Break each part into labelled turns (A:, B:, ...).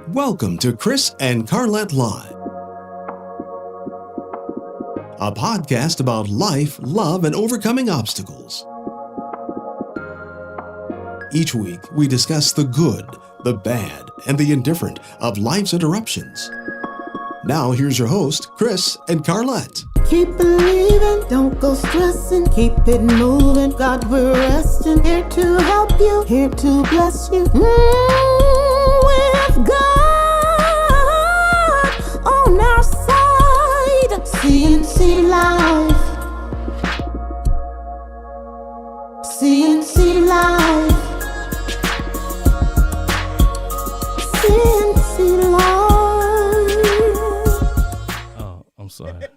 A: Welcome to Chris and Carlette Live, a podcast about life, love, and overcoming obstacles. Each week, we discuss the good, the bad, and the indifferent of life's interruptions. Now, here's your host, Chris and Carlette.
B: Keep believing, don't go stressing, keep it moving. God, we're resting, here to help you, here to bless you. With God on our side, CNC Life, CNC Life, CNC Life.
C: Oh, I'm sorry.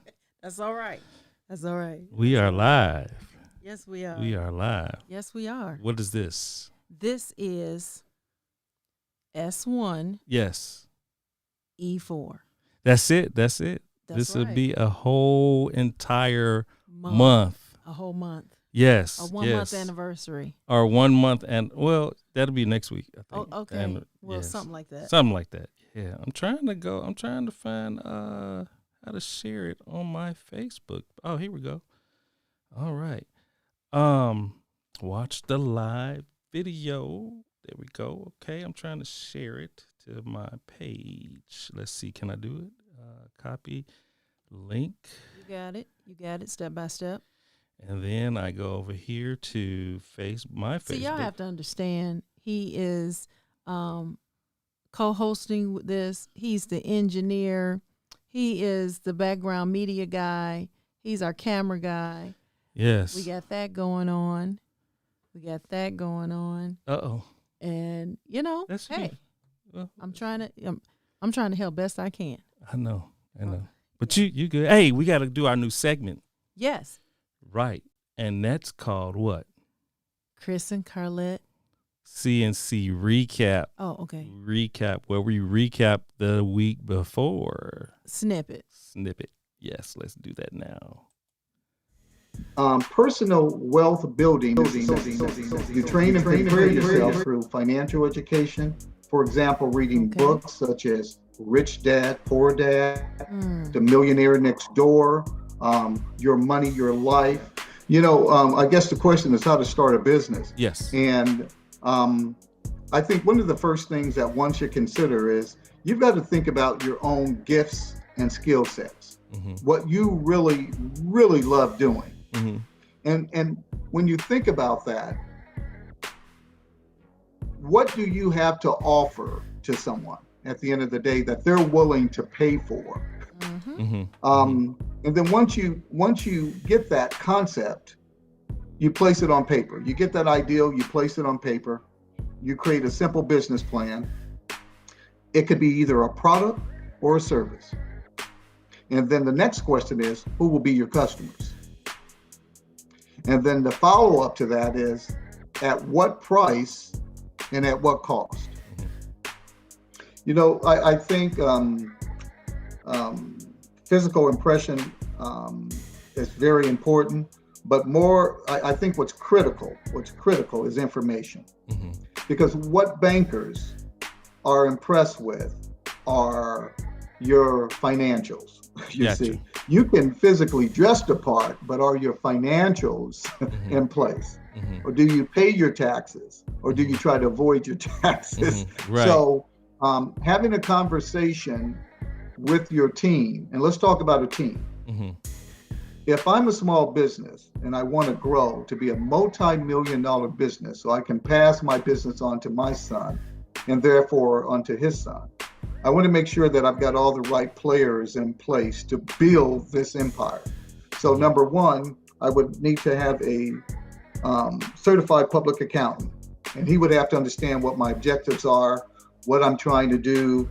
D: That's all right. That's all right.
C: We are live.
D: Yes, we are.
C: We are live.
D: Yes, we are.
C: What is this?
D: This is S1
C: Yes.
D: E4.
C: That's it. That's it.
D: That's
C: This will
D: right.
C: be a whole entire month.
D: A whole month.
C: Yes.
D: A 1 month anniversary.
C: Or 1 month, and well, that'll be next week, I think.
D: Oh, okay.
C: And,
D: Well,
C: yes.
D: something like that.
C: Something like that. Yeah. I'm trying to find how to share it on my Facebook. Oh, here we go. All right. Watch the live video. There we go. Okay, I'm trying to share it to my page. Let's see, can I do it? Copy link.
D: You got it. You got it step by step.
C: And then I go over here to my Facebook.
D: See, y'all have to understand, he is co-hosting with this. He's the engineer. He is the background media guy. He's our camera guy.
C: Yes.
D: We got that going on.
C: Uh-oh.
D: And
C: That's
D: hey,
C: you. Well,
D: I'm trying to help best I can.
C: I know. But you good. Hey, we got to do our new segment.
D: Yes,
C: Right. And that's called what?
D: Chris and Carlette.
C: CNC recap.
D: Oh, okay.
C: Recap, where we recap the week before.
D: Snippet.
C: Yes, let's do that now.
E: Personal wealth building. You train and prepare yourself through financial education. For example, reading
D: Okay.
E: books such as Rich Dad, Poor Dad, The Millionaire Next Door, Your Money, Your Life. I guess the question is how to start a business.
C: Yes.
E: And I think one of the first things that one should consider is you've got to think about your own gifts and skill sets, what you really, really love doing. And when you think about that, what do you have to offer to someone at the end of the day that they're willing to pay for? And then once you get that concept, you place it on paper. You get that ideal, you place it on paper, you create a simple business plan. It could be either a product or a service. And then the next question is, who will be your customers? And then the follow-up to that is, at what price and at what cost? I think physical impression is very important, but more, I think what's critical is information. Because what bankers are impressed with are your financials. You
C: Gotcha.
E: see, you can physically dress the part, but are your financials in place? Or do you pay your taxes? Or do you try to avoid your taxes?
C: Right.
E: So having a conversation with your team, and let's talk about a team. If I'm a small business and I want to grow to be a multi-million-dollar business so I can pass my business on to my son and therefore onto his son, I want to make sure that I've got all the right players in place to build this empire. So number one, I would need to have a certified public accountant, and he would have to understand what my objectives are, what I'm trying to do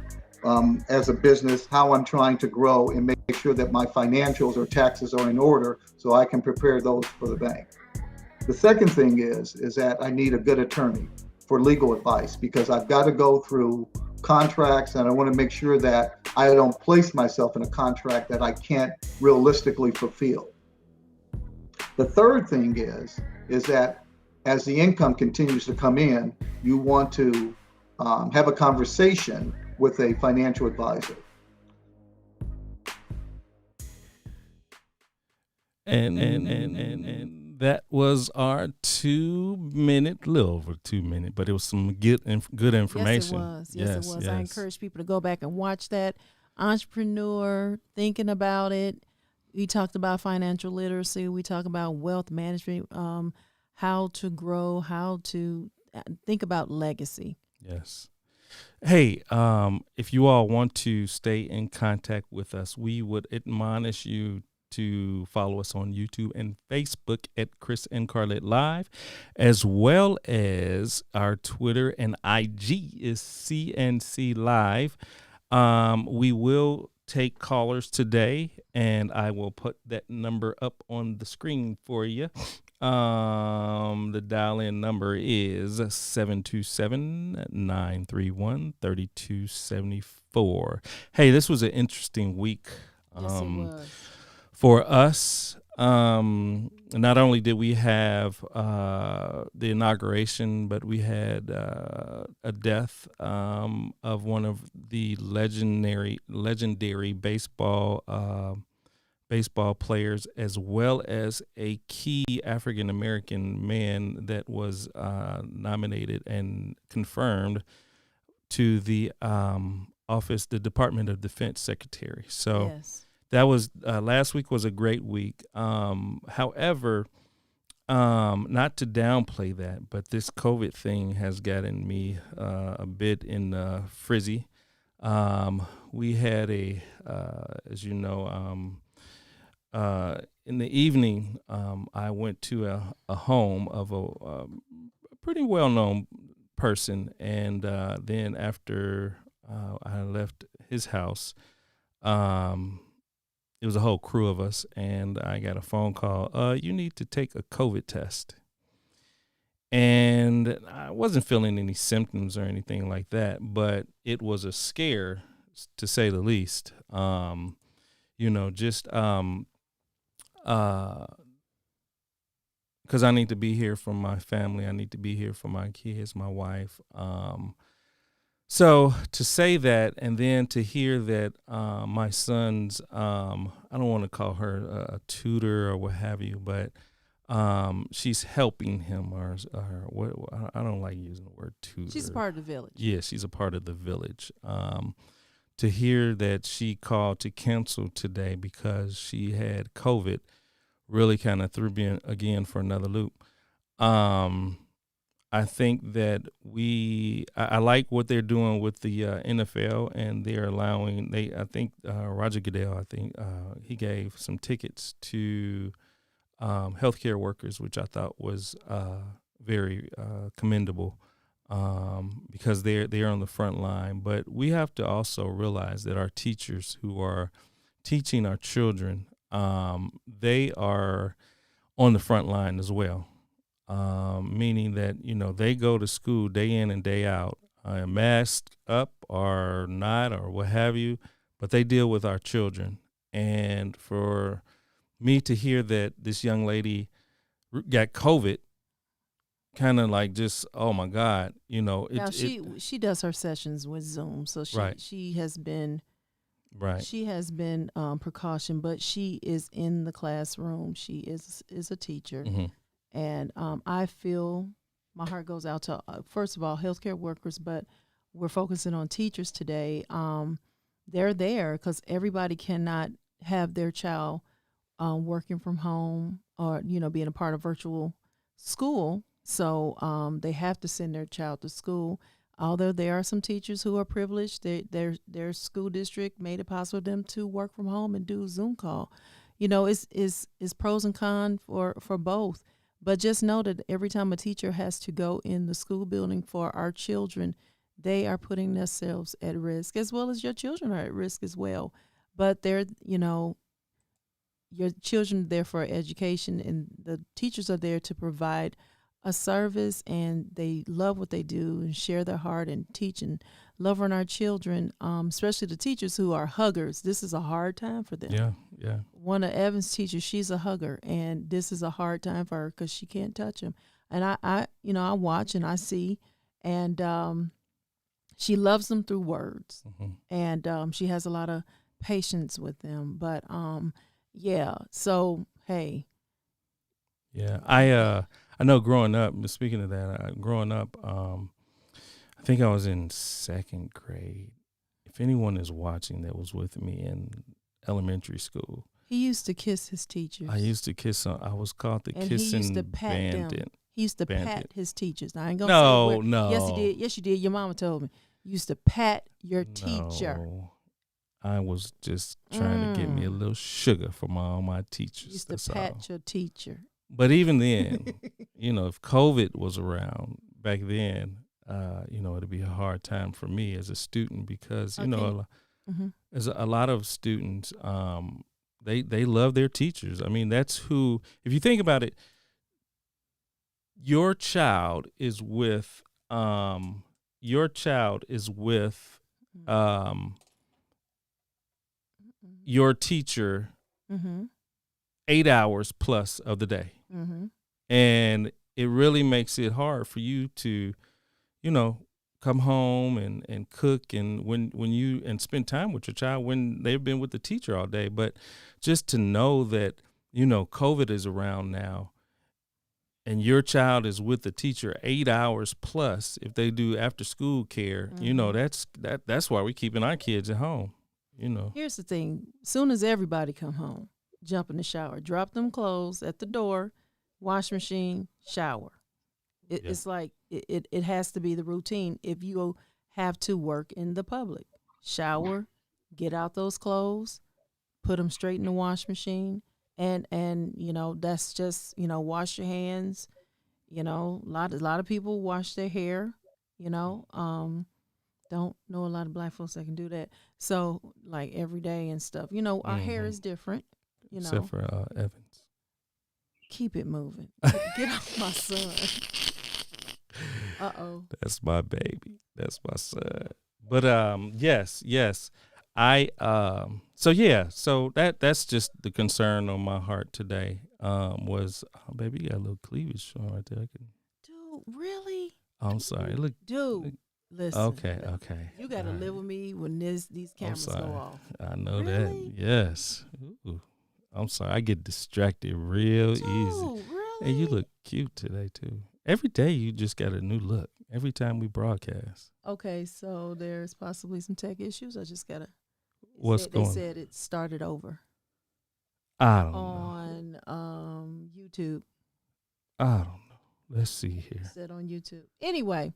E: as a business, how I'm trying to grow, and make sure that my financials or taxes are in order so I can prepare those for the bank. The second thing is that I need a good attorney for legal advice, because I've got to go through contracts and I want to make sure that I don't place myself in a contract that I can't realistically fulfill. The third thing is that as the income continues to come in, you want to have a conversation with a financial advisor.
C: And that was our 2-minute, little over 2 minutes, but it was some good information.
D: Yes, it was. I encourage people to go back and watch that. Entrepreneur, thinking about it. We talked about financial literacy. We talked about wealth management, how to grow, how to think about legacy.
C: Yes. Hey, if you all want to stay in contact with us, we would admonish you to follow us on YouTube and Facebook at Chris and Carlette Live, as well as our Twitter and IG is CNC Live. We will take callers today, and I will put that number up on the screen for you. The dial-in number is 727-931-3274. Hey, this was an interesting week.
D: Yes, it was.
C: For us. Not only did we have the inauguration, but we had a death of one of the legendary baseball players, as well as a key African American man that was nominated and confirmed to the office, the Department of Defense Secretary. So.
D: Yes.
C: That was last week was a great week. However, not to downplay that, but this COVID thing has gotten me a bit in frizzy. We had as you know, in the evening, I went to a home of a pretty well-known person, and then after I left his house, it was a whole crew of us, and I got a phone call. You need to take a COVID test. And I wasn't feeling any symptoms or anything like that, but it was a scare, to say the least. Just because I need to be here for my family. I need to be here for my kids, my wife. So to say that, and then to hear that my son's, I don't want to call her a tutor or what have you, but she's helping him, or what? I don't like using the word tutor.
D: She's a part of the village.
C: Yeah, she's a part of the village. To hear that she called to cancel today because she had COVID really kind of threw me again for another loop. I think that I like what they're doing with the NFL, and they're allowing, I think Roger Goodell, he gave some tickets to healthcare workers, which I thought was very commendable, because they're on the front line. But we have to also realize that our teachers who are teaching our children, they are on the front line as well. Meaning that, they go to school day in and day out, masked up or not or what have you, but they deal with our children. And for me to hear that this young lady got COVID, kind of like just, oh my God, now
D: she does her sessions with Zoom, so she has been precaution, but she is in the classroom. She is a teacher. Mm-hmm. And I feel my heart goes out to, first of all, healthcare workers, but we're focusing on teachers today. They're there because everybody cannot have their child working from home or, being a part of virtual school. So they have to send their child to school. Although there are some teachers who are privileged, their school district made it possible for them to work from home and do a Zoom call. It's pros and cons for both. But just know that every time a teacher has to go in the school building for our children, they are putting themselves at risk, as well as your children are at risk as well. But they're, your children are there for education, and the teachers are there to provide a service, and they love what they do and share their heart and teach and love on our children, especially the teachers who are huggers. This is a hard time for them.
C: Yeah.
D: One of Evan's teachers, she's a hugger, and this is a hard time for her because she can't touch him. And I watch and I see, and she loves them through words,
C: Mm-hmm.
D: and she has a lot of patience with them. But yeah. So hey.
C: Yeah, I know. Growing up, speaking of that, growing up, I think I was in second grade. If anyone is watching that was with me in elementary school,
D: He used to kiss his teachers.
C: I used to kiss. I was called the
D: and
C: kissing
D: he used to pat
C: bandit.
D: them. He used to pat
C: Bandit.
D: his teachers. Now, I ain't gonna
C: No,
D: say where.
C: no.
D: Yes, he did. Yes, you did. Your mama told me. You used to pat your teacher.
C: No, I was just trying to get me a little sugar from all my
D: You
C: teachers.
D: used to
C: That's
D: pat
C: all.
D: your teacher.
C: But even then, if COVID was around back then, it'd be a hard time for me as a student because,
D: Mm-hmm.
C: as a lot of students, they love their teachers. I mean, that's who, if you think about it, your child is with your teacher
D: Mm-hmm.
C: 8 hours plus of the day.
D: Mm-hmm.
C: And it really makes it hard for you to, come home and cook and when you and spend time with your child when they've been with the teacher all day. But just to know that, COVID is around now and your child is with the teacher 8 hours plus if they do after school care, that's why we're keeping our kids at home,
D: Here's the thing. Soon as everybody come home, jump in the shower, drop them clothes at the door, wash machine, shower. It's like it has to be the routine if you have to work in the public. Shower, get out those clothes, put them straight in the wash machine, and that's just wash your hands. A lot of people wash their hair. Don't know a lot of black folks that can do that. So like every day and stuff. Our hair is different.
C: Except for Evans.
D: Keep it moving. Get off my son. Uh-oh.
C: That's my baby. That's my son. But yes. So that's just the concern on my heart today. Was baby, you got a little cleavage showing right there.
D: Dude, really?
C: I'm sorry. Look,
D: listen.
C: Okay.
D: You got to live with me when these cameras go off.
C: I know
D: Really?
C: that. Yes. Ooh. I'm sorry. I get distracted real easy.
D: Really?
C: Hey, you look cute today too. Every day you just got a new look. Every time we broadcast.
D: Okay, so there's possibly some tech issues. I just gotta.
C: They
D: said it started over
C: I don't know.
D: on YouTube.
C: I don't know. Let's see here.
D: It said on YouTube. Anyway,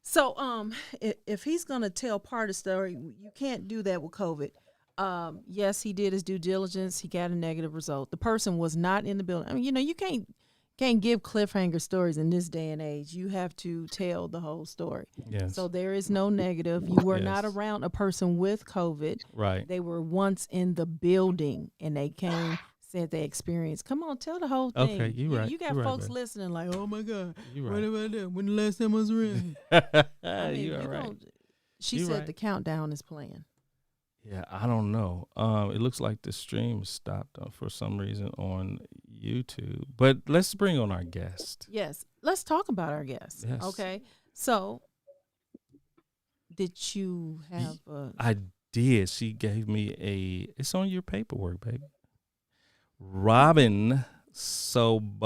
D: so if he's gonna tell part of the story, you can't do that with COVID. Yes, he did his due diligence. He got a negative result. The person was not in the building. I mean, you can't give cliffhanger stories in this day and age. You have to tell the whole story.
C: Yes.
D: So there is no negative. You were not around a person with COVID.
C: Right.
D: They were once in the building and they said they experienced. Come on, tell the whole thing.
C: Okay, you're right.
D: You got
C: You're
D: folks
C: right,
D: listening like, oh my God,
C: You're
D: what
C: right.
D: about that? When the last time I was around?
C: You're right.
D: She
C: You're
D: said
C: right.
D: the countdown is playing.
C: Yeah, I don't know. It looks like the stream stopped for some reason on YouTube. But let's bring on our guest.
D: Yes, let's talk about our guest.
C: Yes.
D: Okay, so did you have
C: I did. She gave me it's on your paperwork, baby. Robin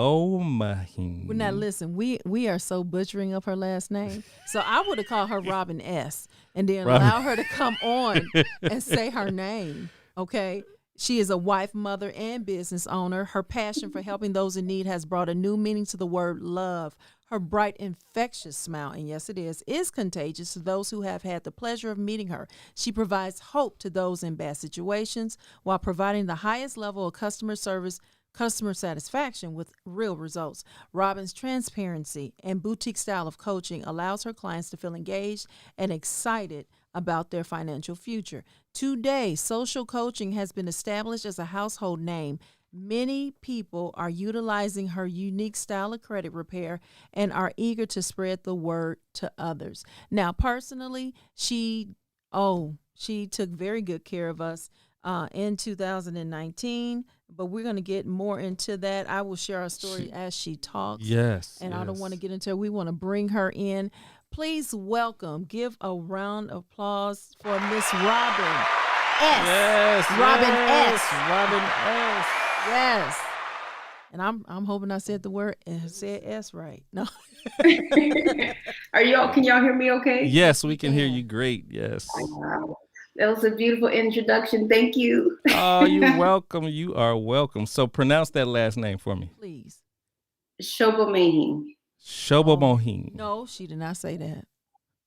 C: Sobomehin.
D: Well, now listen, we are so butchering up her last name. So I would have called her Robin S. and then allow her to come on and say her name. Okay. She is a wife, mother, and business owner. Her passion for helping those in need has brought a new meaning to the word love. Her bright, infectious smile, and yes, it is contagious to those who have had the pleasure of meeting her. She provides hope to those in bad situations while providing the highest level of customer satisfaction with real results. Robin's transparency and boutique style of coaching allows her clients to feel engaged and excited about their financial future. Today, social coaching has been established as a household name. Many people are utilizing her unique style of credit repair and are eager to spread the word to others. Now, personally, she took very good care of us in 2019, but we're going to get more into that. I will share our story as she talks.
C: Yes.
D: And I don't want to get into it. We want to bring her in. please give a round of applause for Miss Robin S.
C: Yes.
D: Robin
C: yes,
D: S.
C: Robin S.
D: Yes. And I'm hoping I said the word and said S right. No.
F: Are y'all? Can y'all hear me? Okay.
C: Yes, we can hear you great. Yes.
F: Wow. That was a beautiful introduction. Thank you.
C: Oh, you're welcome. You are welcome. So pronounce that last name for me.
D: Please.
F: Sobomehin.
C: Sobomehin.
D: No, she did not say that.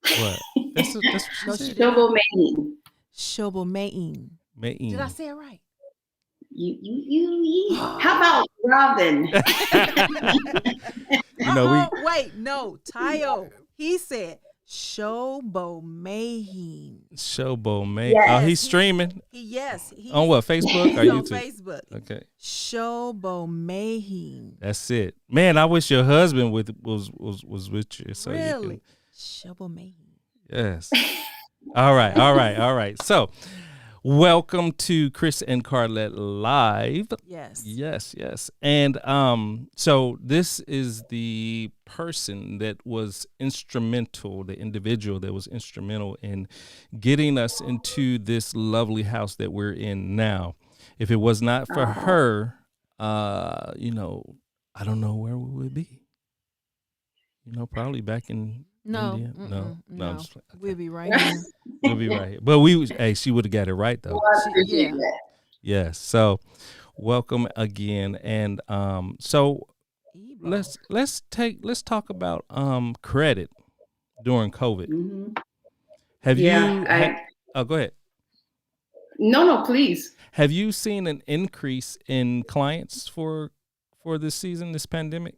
C: What? That's what she said.
F: Sobomehin.
D: Sobomehin.
C: Mehin.
D: Did I say it right?
F: You. How about Robin?
C: You know,
D: wait, no, Tayo. He said Sobomehin.
C: Sobomehin.
D: Yes,
C: Oh, he's streaming.
D: Yes.
C: On what, Facebook or
D: He's on
C: YouTube?
D: Facebook.
C: Okay.
D: Sobomehin.
C: That's it. Man, I wish your husband was with you. So
D: really? Sobomehin.
C: Yes. All right. So, welcome to Chris and Carlette Live. Yes. And so this is the person that was instrumental, the individual that was instrumental in getting us into this lovely house that we're in now. If it was not for her, I don't know where we would be. Probably back in India. No. I'm just, okay.
D: We'll be right here.
C: We'll be right here. But she would have got it right though.
D: Yeah.
C: Yes. So welcome again. And so let's talk about credit during COVID.
F: Mm-hmm.
C: Go ahead.
F: No, please.
C: Have you seen an increase in clients for this season, this pandemic?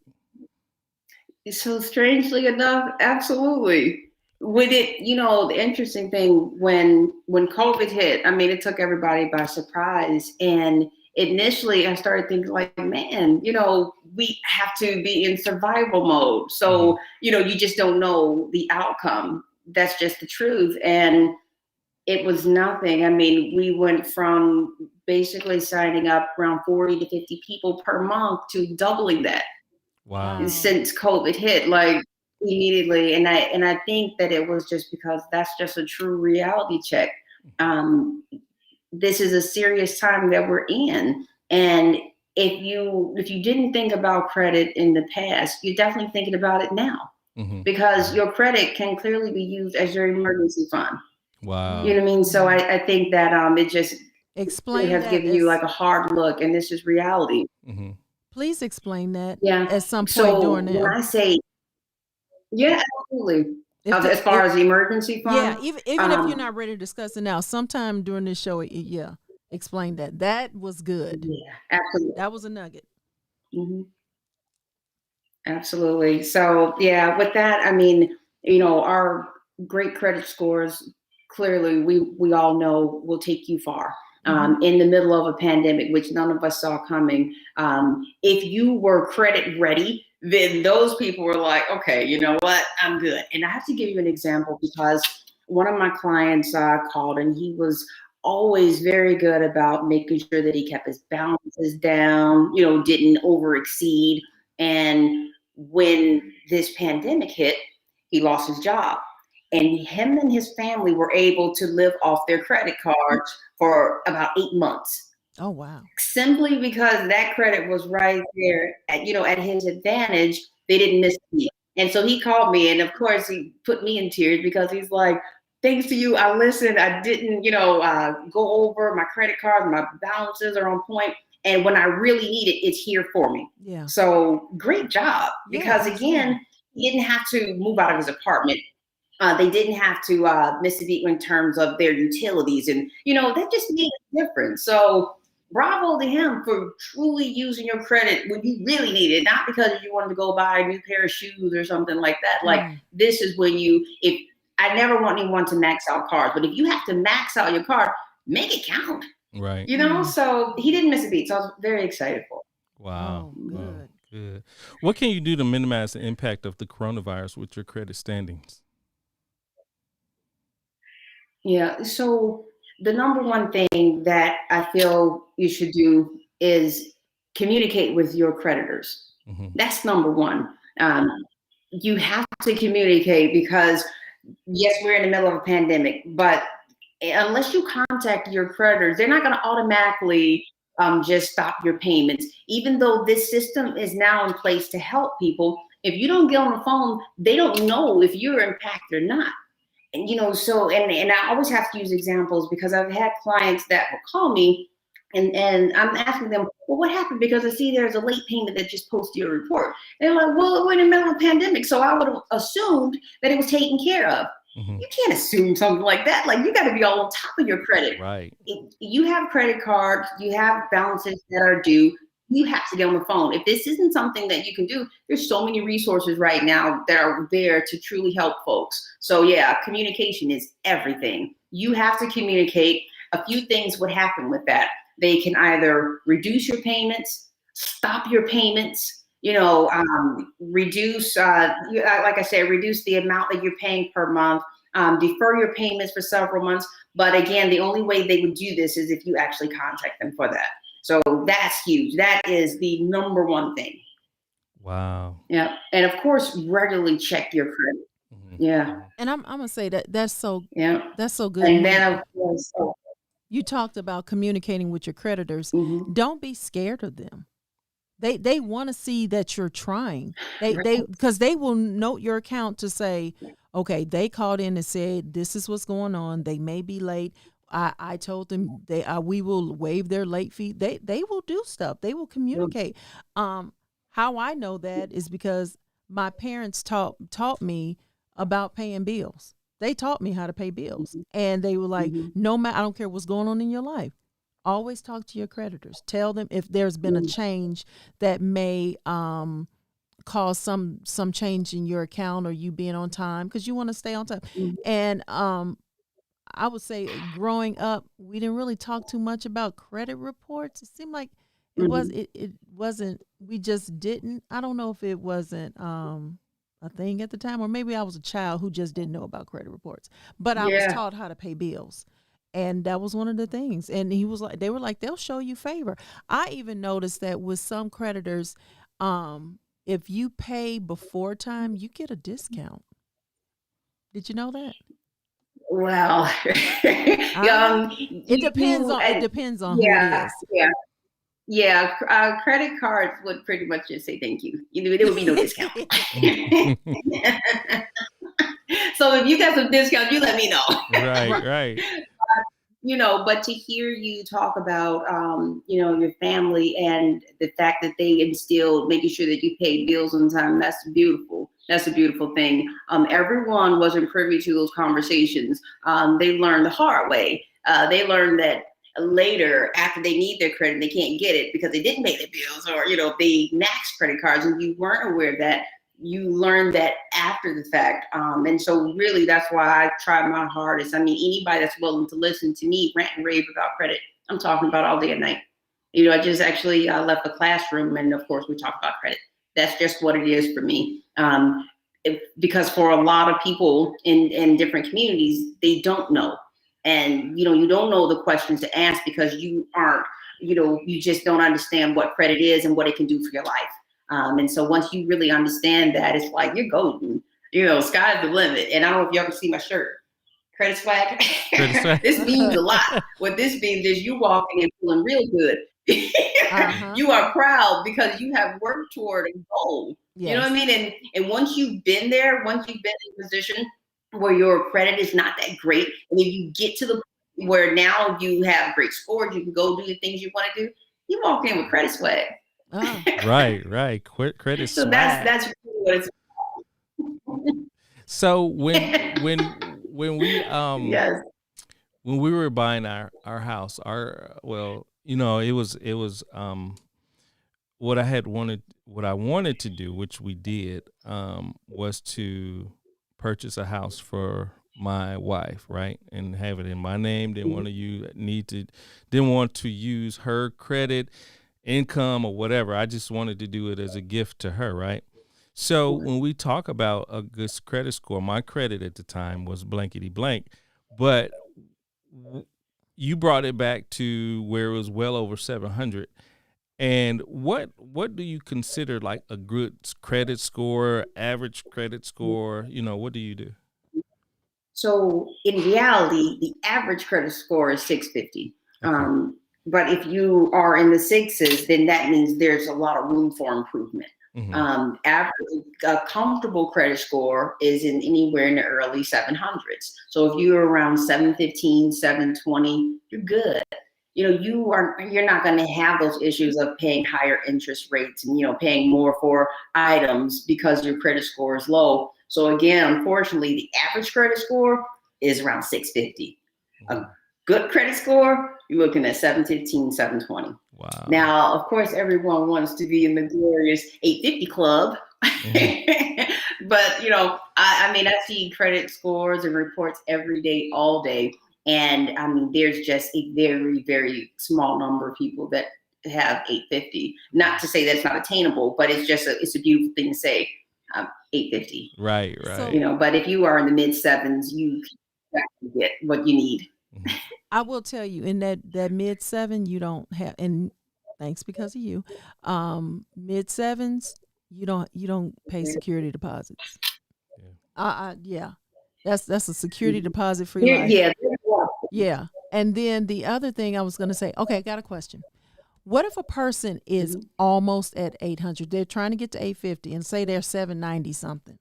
F: So strangely enough, absolutely. With it, the interesting thing when COVID hit, I mean, it took everybody by surprise. And initially I started thinking like, man, we have to be in survival mode. So, you just don't know the outcome. That's just the truth. And it was nothing. I mean, we went from basically signing up around 40 to 50 people per month to doubling that.
C: Wow.
F: Since COVID hit, like immediately. And I think that it was just because that's just a true reality check. This is a serious time that we're in. And if you didn't think about credit in the past, you're definitely thinking about it now. Because your credit can clearly be used as your emergency fund.
C: Wow.
F: You know what I mean? So I think that it just has given you like a hard look, and this is reality.
C: Mm-hmm.
D: Please explain that
F: at
D: some point during that.
F: When I say, absolutely. As far as the emergency fund?
D: Yeah, even if you're not ready to discuss it now, sometime during this show, explain that. That was good.
F: Yeah, absolutely.
D: That was a nugget.
F: Mm-hmm. Absolutely. So, with that, I mean, our great credit scores, clearly, we all know will take you far. In the middle of a pandemic, which none of us saw coming. If you were credit ready, then those people were like, okay, you know what, I'm good. And I have to give you an example because one of my clients called and he was always very good about making sure that he kept his balances down, didn't over exceed. And when this pandemic hit, he lost his job. And him and his family were able to live off their credit cards for about 8 months.
D: Oh, wow.
F: Simply because that credit was right there at his advantage. They didn't miss me. And so he called me, and of course he put me in tears because he's like, thanks to you, I listened. I didn't, go over my credit cards. My balances are on point. And when I really need it, it's here for me.
D: Yeah.
F: So great job. Because again, he didn't have to move out of his apartment. They didn't have to miss a beat in terms of their utilities. And, that just made a difference. So bravo to him for truly using your credit when you really need it, not because you wanted to go buy a new pair of shoes or something like that. Like this is when I never want anyone to max out cards, but if you have to max out your card, make it count.
C: Right.
F: So he didn't miss a beat. So I was very excited for him.
C: Wow.
D: Oh, good.
C: Good. What can you do to minimize the impact of the coronavirus with your credit standings?
F: Yeah. So the number one thing that I feel you should do is communicate with your creditors. That's number one. you have to communicate because yes, we're in the middle of a pandemic, but unless you contact your creditors, they're not going to automatically just stop your payments. Even though this system is now in place to help people, if you don't get on the phone, they don't know if you're impacted or not. And so and I always have to use examples because I've had clients that will call me and I'm asking them, well, what happened? Because I see there's a late payment that just posted your report. They're like, well, we're in the middle of a pandemic, so I would have assumed that it was taken care of. You can't assume something like that. Like, you got to be all on top of your credit.
C: Right.
F: You have credit cards, you have balances that are due. You have to get on the phone. If this isn't something that you can do, there's so many resources right now that are there to truly help folks. So yeah, communication is everything. You have to communicate. A few things would happen with that. They can either reduce your payments, stop your payments, reduce, like I said, reduce the amount that you're paying per month, defer your payments for several months. But again, the only way they would do this is if you actually contact them for that. So that's huge. That is the number one thing.
C: Wow.
F: Yeah. And of course, regularly check your credit. Yeah.
D: And I'm gonna say that's so good.
F: And then of course,
D: you talked about communicating with your creditors. Don't be scared of them. They want to see that you're trying. Because they will note your account to say, okay, they called in and said this is what's going on. They may be late. I told them we will waive their late fee. They will do stuff. They will communicate. How I know that is because my parents taught me about paying bills. They taught me how to pay bills, and they were like, no matter, I don't care what's going on in your life, always talk to your creditors. Tell them if there's been a change that may cause some change in your account or you being on time, because you want to stay on time. And I would say growing up, we didn't really talk too much about credit reports. It seemed like it wasn't, we just didn't. I don't know if it wasn't a thing at the time, or maybe I was a child who just didn't know about credit reports, but I was taught how to pay bills. And that was one of the things. And they were like, they'll show you favor. I even noticed that with some creditors, if you pay before time, you get a discount. Did you know that?
F: Well,
D: it depends on who it is.
F: Yeah, credit cards would pretty much just say thank you. There would be no discount. So if you got some discount, you let me know.
C: Right.
F: But to hear you talk about, your family and the fact that they instilled making sure that you pay bills on time, that's beautiful. That's a beautiful thing. Everyone wasn't privy to those conversations. They learned the hard way. They learned that later, after they need their credit, they can't get it because they didn't pay their bills, or they maxed credit cards and you weren't aware of that. You learn that after the fact. And so really that's why I try my hardest. I mean, anybody that's willing to listen to me rant and rave about credit, I'm talking about all day and night. I just actually left the classroom, and of course we talk about credit. That's just what it is for me. Because for a lot of people in different communities, they don't know. And, you don't know the questions to ask because you aren't, you just don't understand what credit is and what it can do for your life. And so once you really understand that, it's like you're golden, sky's the limit. And I don't know if you ever see my shirt, credit swag. This means a lot. What this means is you walking and feeling real good. You are proud because you have worked toward a goal. Yes. You know what I mean? And once you've been there, once you've been in a position where your credit is not that great, and if you get to the point where now you have great scores, you can go do the things you want to do, you walk in with credit swag.
C: Oh. Right. Credit
F: so
C: swag.
F: That's really what it's about.
C: So when we
F: yes.
C: when we were buying our house, it was what I wanted to do, which we did, was to purchase a house for my wife, right, and have it in my name. Didn't want to use her credit, income, or whatever. I just wanted to do it as a gift to her, right? So when we talk about a good credit score, my credit at the time was blankety blank, but you brought it back to where it was well over 700. And what do you consider like a good credit score, average credit score? What do you do?
F: So in reality, the average credit score is 650.
C: Okay.
F: But if you are in the sixes, then that means there's a lot of room for improvement.
C: Mm-hmm.
F: A comfortable credit score is in anywhere in the early 700s. So if you're around 715, 720, you're good. You're not going to have those issues of paying higher interest rates and, paying more for items because your credit score is low. So again, unfortunately, the average credit score is around 650. A good credit score, you're looking at 715, 720.
C: Wow.
F: Now, of course, everyone wants to be in the glorious 850 club.
C: Mm-hmm.
F: But, I see credit scores and reports every day, all day. And there's just a very, very small number of people that have 850. Not to say that's not attainable, but it's a beautiful thing to say, 850.
C: Right.
D: So,
F: but if you are in the mid sevens, you can get what you need.
C: Mm-hmm.
D: I will tell you, in that mid seven, you don't have, and thanks because of you, mid sevens, you don't pay security deposits. Yeah. That's a security deposit for your life.
F: Yeah.
D: Yeah. And then the other thing I was going to say, okay, I got a question. What if a person is almost at 800? They're trying to get to 850 and say they're 790 something.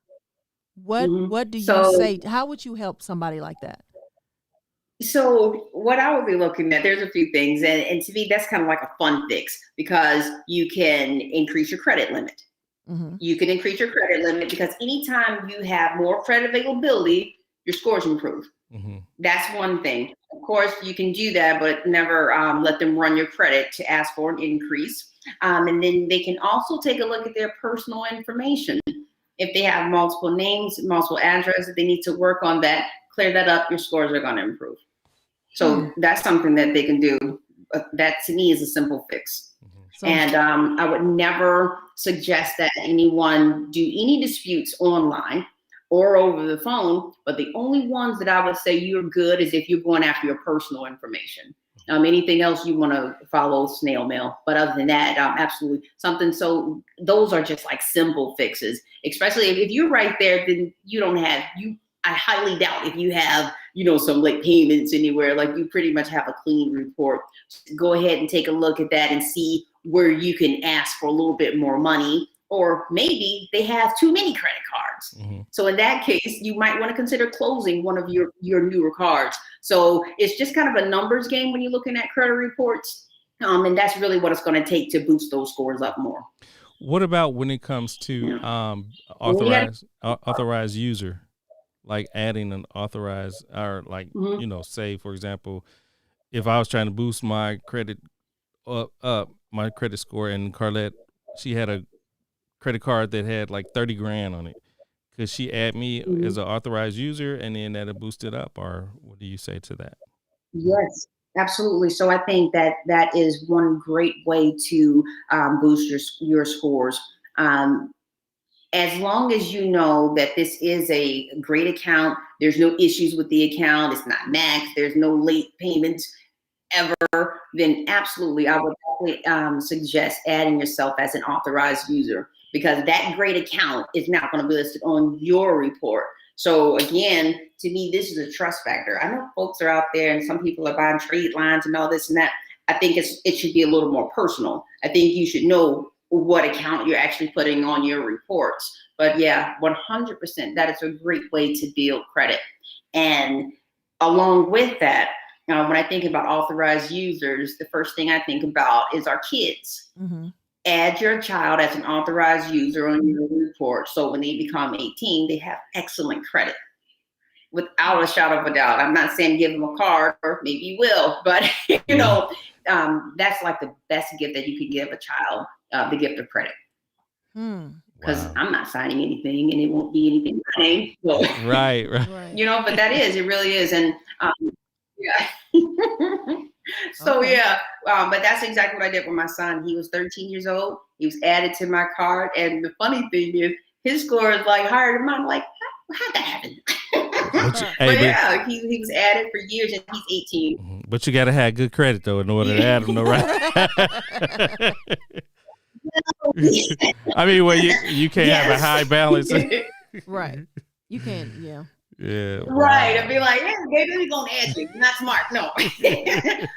D: What do you say? How would you help somebody like that?
F: So what I would be looking at, there's a few things. And to me, that's kind of like a fun fix because you can increase your credit limit.
D: Mm-hmm.
F: You can increase your credit limit because anytime you have more credit availability, your scores improve.
C: Mm-hmm.
F: That's one thing. Of course, you can do that, but never let them run your credit to ask for an increase. And then they can also take a look at their personal information. If they have multiple names, multiple addresses, they need to work on that, clear that up, your scores are going to improve. So that's something that they can do. That to me is a simple fix. Mm-hmm. And I would never suggest that anyone do any disputes online or over the phone, but the only ones that I would say you're good is if you're going after your personal information. Anything else you want to follow snail mail, but other than that, absolutely something. So those are just like simple fixes, especially if you're right there, then you don't have I highly doubt if you have, some late payments anywhere, like you pretty much have a clean report. Go ahead and take a look at that and see where you can ask for a little bit more money, or maybe they have too many credit cards. Mm-hmm. So in that case, you might want to consider closing one of your newer cards. So it's just kind of a numbers game when you're looking at credit reports. And that's really what it's going to take to boost those scores up more.
C: What about when it comes to authorized user? Like adding an authorized, or like, say, for example, if I was trying to boost my credit up my credit score, and Carlette, she had a credit card that had like 30 grand on it. Could she add me as an authorized user and then that'll boost it up? Or what do you say to that?
F: Yes, absolutely. So I think that is one great way to boost your scores. As long as you know that this is a great account, there's no issues with the account, it's not maxed, there's no late payments ever, then absolutely, I would definitely suggest adding yourself as an authorized user, because that great account is not going to be listed on your report. So again, to me, this is a trust factor. I know folks are out there and some people are buying trade lines and all this and that. I think it should be a little more personal. I think you should know what account you're actually putting on your reports. But yeah, 100%, that is a great way to build credit. And along with that, when I think about authorized users, the first thing I think about is our kids. Mm-hmm. Add your child as an authorized user on your report. So when they become 18, they have excellent credit. Without a shadow of a doubt. I'm not saying give them a card, or maybe you will, but that's like the best gift that you can give a child, the gift of credit. Because I'm not signing anything, and it won't be anything my name. So,
C: right.
F: But it really is. And so but that's exactly what I did with my son. He was 13 years old. He was added to my card, and the funny thing is, his score is like higher than mine. Like, how'd that happen?
C: Hey,
F: But yeah, he was at it for years, and he's 18.
C: But you got to have good credit, though, in order to add them the right. I mean, well, you can't have a high balance.
D: Right. You can't, yeah.
C: Yeah.
F: Right.
C: Wow.
F: I'd be like, yeah, maybe we're going to add you. You're not smart. No.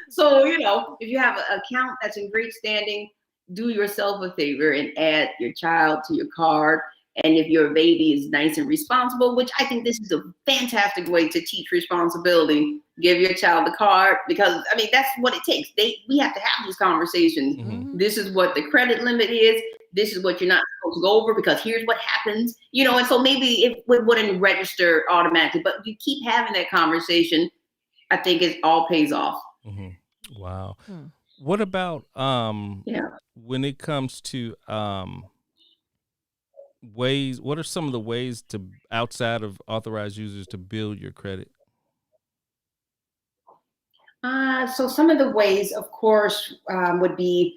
F: So, if you have an account that's in great standing, do yourself a favor and add your child to your card. And if your baby is nice and responsible, which I think this is a fantastic way to teach responsibility, give your child the card, because I mean, that's what it takes. We have to have these conversations.
C: Mm-hmm.
F: This is what the credit limit is. This is what you're not supposed to go over, because here's what happens, and so maybe it wouldn't register automatically, but you keep having that conversation. I think it all pays off.
C: Mm-hmm. Wow. What about when it comes to ways? What are some of the ways to, outside of authorized users, to build your credit?
F: So some of the ways, of course, would be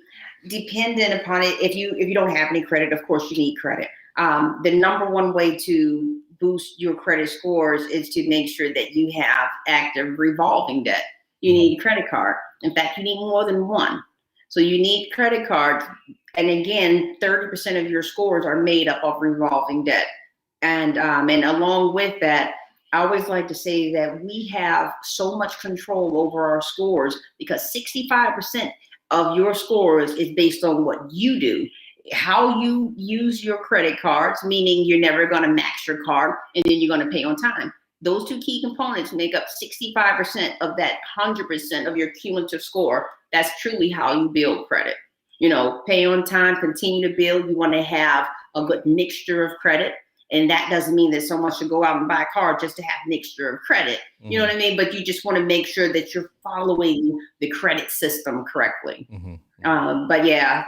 F: dependent upon it. If you don't have any credit, of course you need credit. The number one way to boost your credit scores is to make sure that you have active revolving debt. You need a credit card. In fact, you need more than one. So you need credit cards. And again, 30% of your scores are made up of revolving debt. And along with that, I always like to say that we have so much control over our scores, because 65% of your scores is based on what you do, how you use your credit cards, meaning you're never going to max your card, and then you're going to pay on time. Those two key components make up 65% of that 100% of your cumulative score. That's truly how you build credit. Pay on time, continue to build. You want to have a good mixture of credit. And that doesn't mean that someone should go out and buy a car just to have a mixture of credit. You know what I mean? But you just want to make sure that you're following the credit system correctly. But yeah,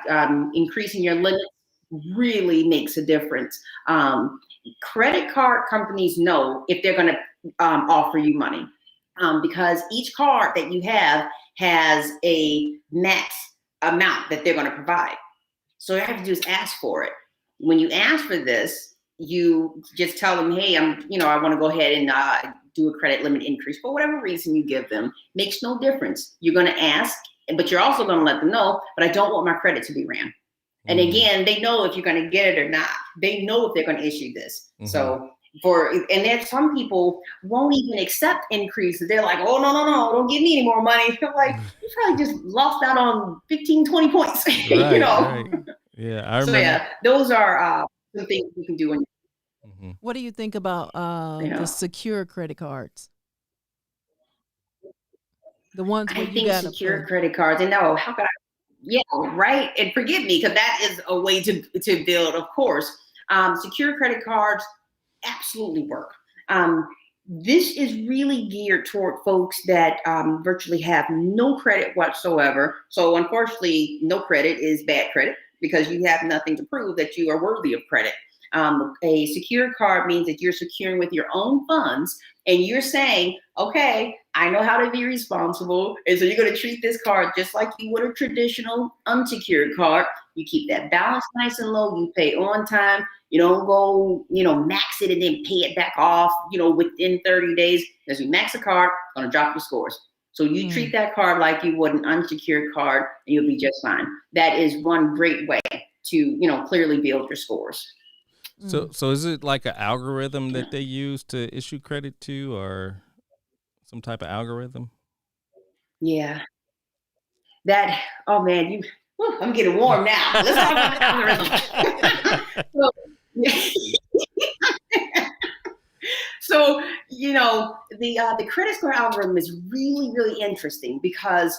F: increasing your limits really makes a difference. Credit card companies know if they're going to offer you money, because each card that you have has a max amount that they're going to provide. So all you have to do is ask for it. When you ask for this, you just tell them, hey, I want to go ahead and do a credit limit increase for whatever reason you give them. Makes no difference. You're going to ask, but you're also going to let them know, but I don't want my credit to be ran. And again, they know if you're going to get it or not. They know if they're going to issue this. So and there's some people won't even accept increases. They're like, oh, no, don't give me any more money. I'm like, you probably just lost out on 15, 20 points.
C: Right, right. Yeah, I remember.
F: So yeah, those are some things you can do.
D: What do you think about the secure credit cards? The ones where
F: I think secure credit cards, and how could I? Yeah, right. And forgive me, because that is a way to build, of course. Secure credit cards absolutely work. This is really geared toward folks that virtually have no credit whatsoever. So unfortunately, no credit is bad credit, because you have nothing to prove that you are worthy of credit. A secure card means that you're securing with your own funds, and you're saying, okay, I know how to be responsible. And so you're going to treat this card just like you would a traditional unsecured card. You keep that balance nice and low. You pay on time. You don't go, max it and then pay it back off, within 30 days. As you max a card, it's going to drop your scores. So you treat that card like you would an unsecured card, and you'll be just fine. That is one great way to, clearly build your scores.
C: So is it like an algorithm that they use to issue credit to, or some type of algorithm?
F: Yeah. Oh man, I'm getting warm now. Let's talk about the algorithm. So, the credit score algorithm is really, really interesting, because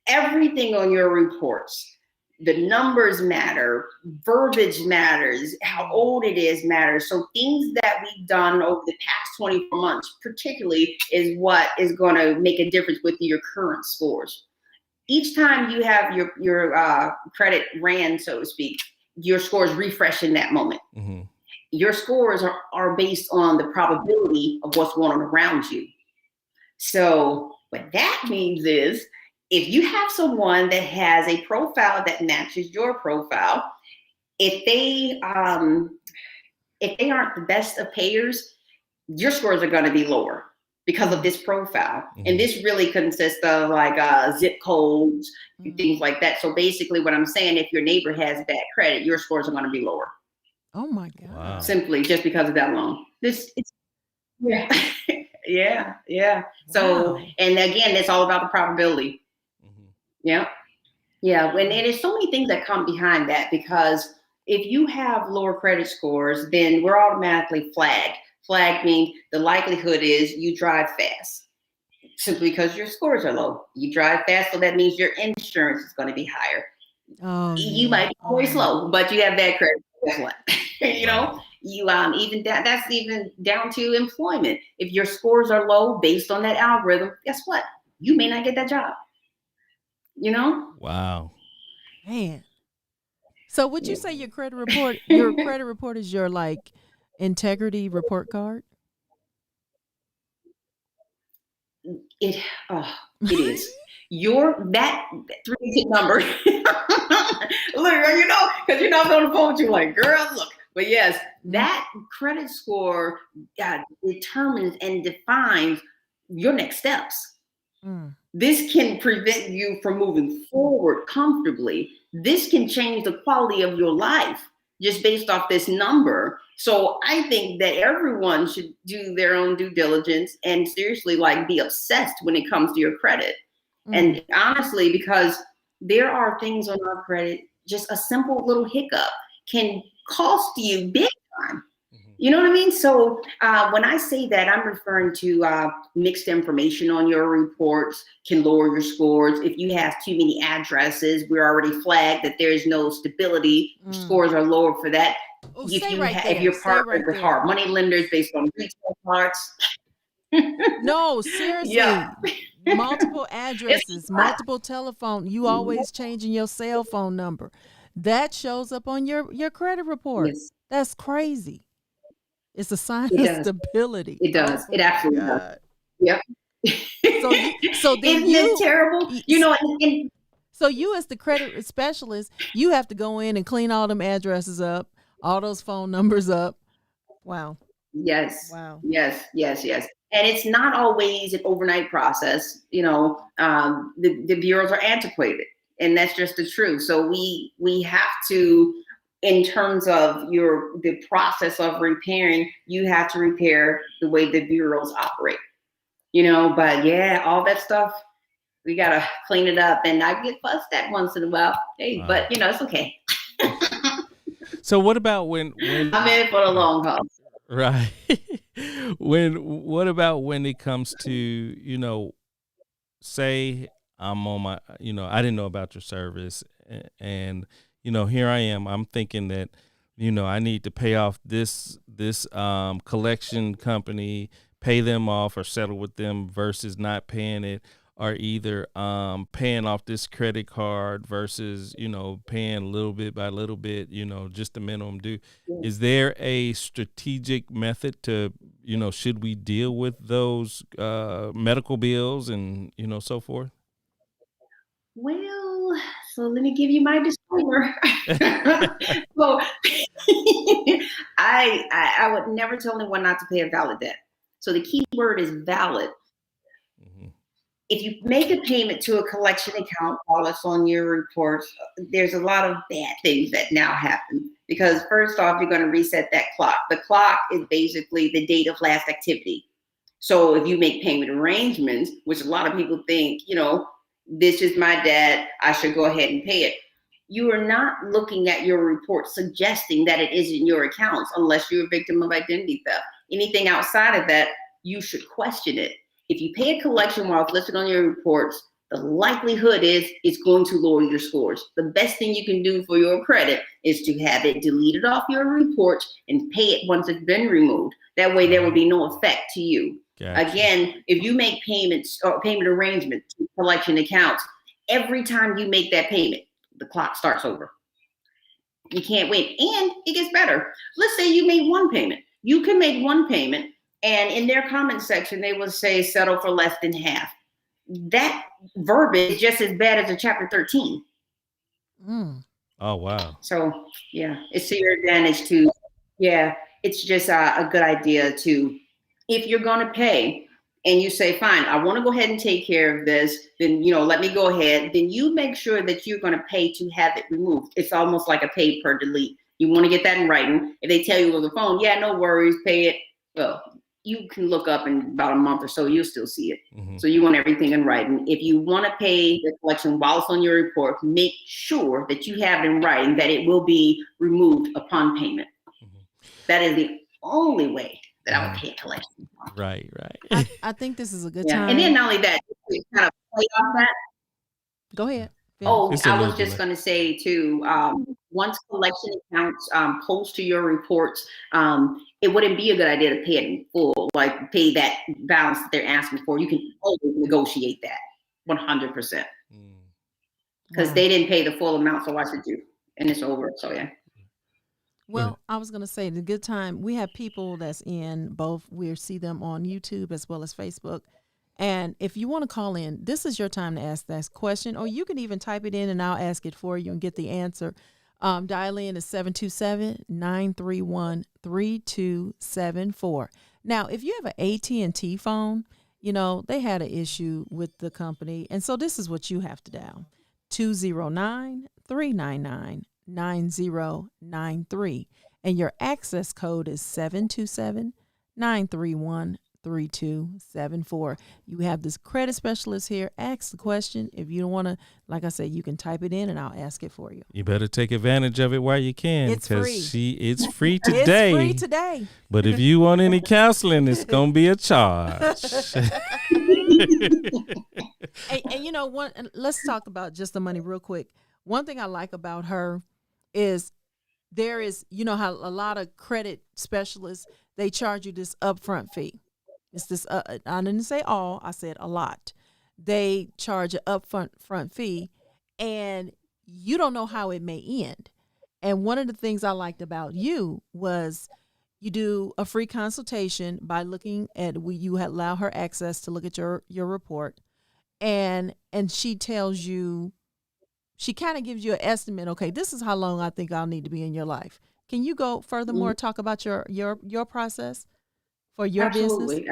F: everything on your reports, the numbers matter, verbiage matters, how old it is matters. So things that we've done over the past 24 months, particularly, is what is going to make a difference with your current scores. Each time you have your credit ran, so to speak, your scores refresh in that moment. Your scores are based on the probability of what's going on around you. So what that means is, if you have someone that has a profile that matches your profile, if they aren't the best of payers, your scores are going to be lower because of this profile.
C: Mm-hmm.
F: And this really consists of like zip codes, things like that. So basically what I'm saying, if your neighbor has bad credit, your scores are going to be lower.
D: Oh my God.
C: Wow.
F: Simply just because of that alone. Yeah. Yeah. So,
D: Wow.
F: and again, it's all about the probability.
C: Mm-hmm.
F: Yeah. Yeah. And there's so many things that come behind that, because if you have lower credit scores, then we're automatically flagged. Flag means the likelihood is you drive fast, simply because your scores are low. You drive fast, so that means your insurance is going to be higher.
D: Oh,
F: You
D: yeah.
F: might be very slow, but you have bad credit. Guess what? You know,
C: Right.
F: you even that's even down to employment. If your scores are low based on that algorithm, guess what? You may not get that job. You know?
C: Wow.
D: Man. So would you say your credit report is your like integrity report card?
F: It is. That 3-digit number. Look, you know, because you're not on the phone with you, like, girl, look. But yes, that credit score determines and defines your next steps.
D: Mm.
F: This can prevent you from moving forward comfortably. This can change the quality of your life just based off this number. So I think that everyone should do their own due diligence and seriously like be obsessed when it comes to your credit. And honestly, because there are things on our credit, just a simple little hiccup can cost you big time. You know what I mean? So when I say that, I'm referring to mixed information on your reports can lower your scores. If you have too many addresses, we're already flagged that there is no stability. Your scores are lower for that.
D: Oh,
F: If you're partnered with hard money lenders based on retail cards.
D: No, seriously.
F: Yeah.
D: Multiple addresses, multiple telephone. You always changing your cell phone number. That shows up on your credit report.
F: Yes.
D: That's crazy. It's a sign
F: It
D: of
F: does.
D: stability.
F: It does.
D: Oh
F: It
D: my
F: absolutely
D: God.
F: does. Yep.
D: So then
F: Isn't it terrible? You know,
D: So you as the credit specialist, you have to go in and clean all them addresses up, all those phone numbers up. Wow.
F: Yes.
D: Wow.
F: Yes. And it's not always an overnight process. You know, the bureaus are antiquated, and that's just the truth. So we have to, in terms of the process of repairing, you have to repair the way the bureaus operate. You know, but yeah, all that stuff, we gotta clean it up. And I get fussed at once in a while. Hey,
C: Wow.
F: but you know, it's okay.
C: So what about when
F: I'm in it for the long haul.
C: right? What about when it comes to, you know, say I'm on my, you know, I didn't know about your service, and you know, here I am. I'm thinking that, you know, I need to pay off this collection company, pay them off or settle with them versus not paying it, or either paying off this credit card versus, you know, paying little bit by little bit, you know, just the minimum due. Is there a strategic method to, you know, should we deal with those medical bills and, you know, so forth?
F: Well, so let me give you my disclaimer. So I would never tell anyone not to pay a valid debt. So the key word is valid.
C: Mm-hmm.
F: If you make a payment to a collection account while it's on your reports, there's a lot of bad things that now happen. Because first off, you're going to reset that clock. The clock is basically the date of last activity. So if you make payment arrangements, which a lot of people think, you know, this is my debt, I should go ahead and pay it. You are not looking at your report suggesting that it is in your accounts unless you're a victim of identity theft. Anything outside of that, you should question it. If you pay a collection while it's listed on your reports, the likelihood is it's going to lower your scores. The best thing you can do for your credit is to have it deleted off your reports and pay it once it's been removed. That way there will be no effect to you.
C: Gotcha.
F: Again, if you make payments or payment arrangements to collection accounts, every time you make that payment, the clock starts over. You can't wait. And it gets better. Let's say you made one payment. You can make one payment, and in their comment section, they will say settle for less than half. That verbiage is just as bad as a Chapter 13.
C: Oh, wow.
F: So, yeah, it's to your advantage it's just a good idea to if you're going to pay and you say, fine, I want to go ahead and take care of this, then, let me go ahead. Then you make sure that you're going to pay to have it removed. It's almost like a pay per delete. You want to get that in writing. If they tell you over the phone, yeah, no worries, pay it. Well, you can look up in about a month or so, you'll still see it. Mm-hmm. So you want everything in writing. If you want to pay the collection while it's on your report, make sure that you have it in writing that it will be removed upon payment. Mm-hmm. That is the only way that I would pay a collection.
C: Right.
D: I think this is a good time.
F: And then not only that, kind of play off that.
D: Go ahead.
F: Oh, I was just going to say too, once collection accounts post to your reports, it wouldn't be a good idea to pay it in full, like pay that balance that they're asking for. You can always negotiate that 100%. Because they didn't pay the full amount, so why should you? And it's over, so yeah.
D: Well, I was going to say the good time, we have people that's in both, we see them on YouTube as well as Facebook. And if you want to call in, this is your time to ask that question, or you can even type it in and I'll ask it for you and get the answer. Dial in to 727-931-3274. Now, if you have an AT&T phone, they had an issue with the company. And so this is what you have to dial: 209-399-9093. And your access code is 727-931-3274. You have this credit specialist here. Ask the question. If you don't want to, like I said, you can type it in and I'll ask it for you.
C: You better take advantage of it while you can.
D: It's free.
C: It's free today.
D: It's free today.
C: But if you want any counseling, it's going to be a charge.
D: and let's talk about just the money real quick. One thing I like about her is there is, how a lot of credit specialists, they charge you this upfront fee. It's this, I didn't say all, I said a lot. They charge an upfront fee, and you don't know how it may end. And one of the things I liked about you was you do a free consultation by looking at, you allow her access to look at your report, and she tells you, she kind of gives you an estimate. Okay, this is how long I think I'll need to be in your life. Can you go furthermore, talk about your process for your business?
F: Absolutely.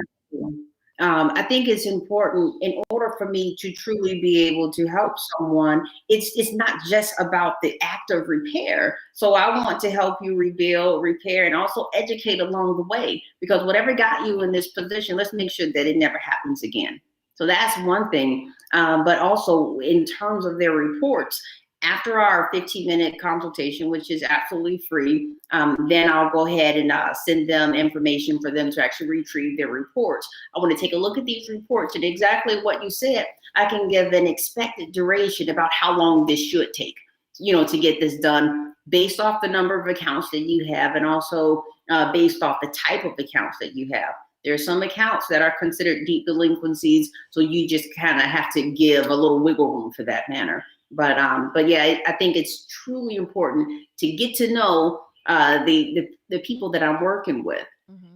F: I think it's important in order for me to truly be able to help someone. It's not just about the act of repair. So I want to help you rebuild, repair, and also educate along the way, because whatever got you in this position, let's make sure that it never happens again. So that's one thing. But also in terms of their reports, after our 15-minute consultation, which is absolutely free, then I'll go ahead and send them information for them to actually retrieve their reports. I want to take a look at these reports, and exactly what you said, I can give an expected duration about how long this should take, to get this done based off the number of accounts that you have, and also based off the type of accounts that you have. There are some accounts that are considered deep delinquencies, so you just kind of have to give a little wiggle room for that matter. But yeah, I think it's truly important to get to know the people that I'm working with,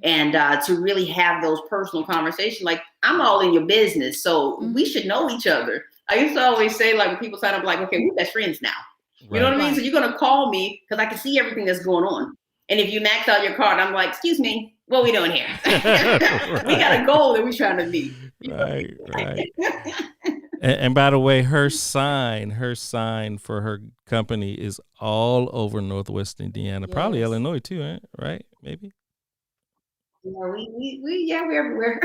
F: and to really have those personal conversations. Like, I'm all in your business, so we should know each other. I used to always say, like, when people sign up, like, okay, we're best friends now. You know what I mean? So you're gonna call me because I can see everything that's going on. And if you max out your card, I'm like, excuse me, what are we doing here? We got a goal that we're trying to meet.
C: Right. And by the way, her sign for her company is all over Northwest Indiana, probably Illinois too, right? Maybe.
F: Yeah, we're everywhere.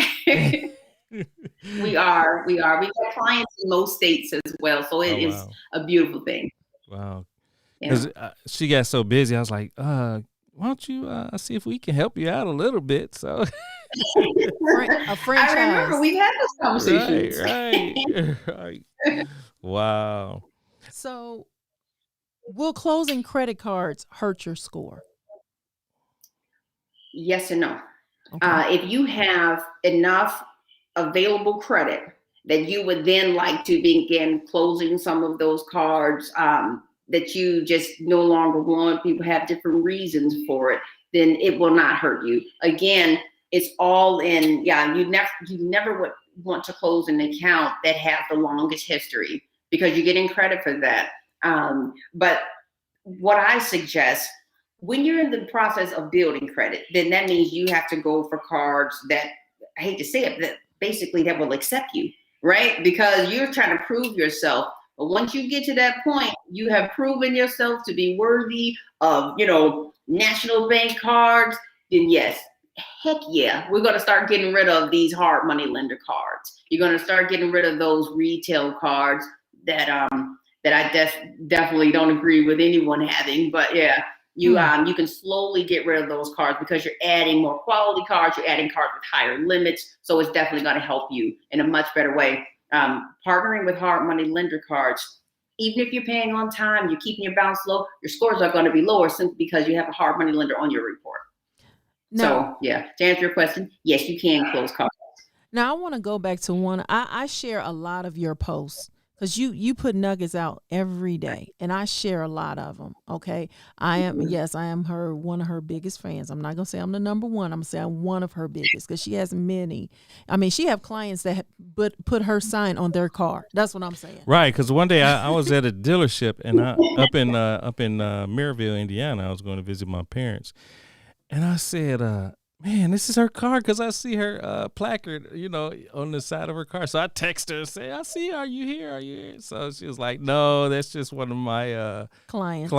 F: We are. We have clients in most states as well, so it is a beautiful thing.
C: Wow. Because she got so busy, I was like, why don't you see if we can help you out a little bit? So
D: a franchise.
F: I remember we've had those conversations.
C: Right. Wow.
D: So will closing credit cards hurt your score?
F: Yes and no.
D: Okay.
F: If you have enough available credit that you would then like to begin closing some of those cards that you just no longer want, people have different reasons for it, then it will not hurt you. Again, it's all in, you never would want to close an account that has the longest history, because you're getting credit for that. But what I suggest, when you're in the process of building credit, then that means you have to go for cards that I hate to say it, that basically that will accept you, right? Because you're trying to prove yourself. But once you get to that point, you have proven yourself to be worthy of, national bank cards, then yes, heck yeah, we're going to start getting rid of these hard money lender cards. You're going to start getting rid of those retail cards that I definitely don't agree with anyone having. But yeah, you can slowly get rid of those cards because you're adding more quality cards. You're adding cards with higher limits. So it's definitely going to help you in a much better way. Partnering with hard money lender cards, even if you're paying on time, you're keeping your balance low, your scores are going to be lower simply because you have a hard money lender on your report. No. So yeah, to answer your question, yes, you can close cards.
D: Now I want to go back to one. I share a lot of your posts because you put nuggets out every day, and I share a lot of them. Okay, I am one of her biggest fans. I'm not gonna say I'm the number one. I'm gonna say I'm one of her biggest because she has many. I mean, she have clients that put her sign on their car. That's what I'm saying.
C: Right, because one day I was at a dealership and up in Maryville, Indiana. I was going to visit my parents, and I said, man, this is her car because I see her placard, on the side of her car. So I text her and say, I see, are you here? Are you here? So she was like, no, that's just one of my clients.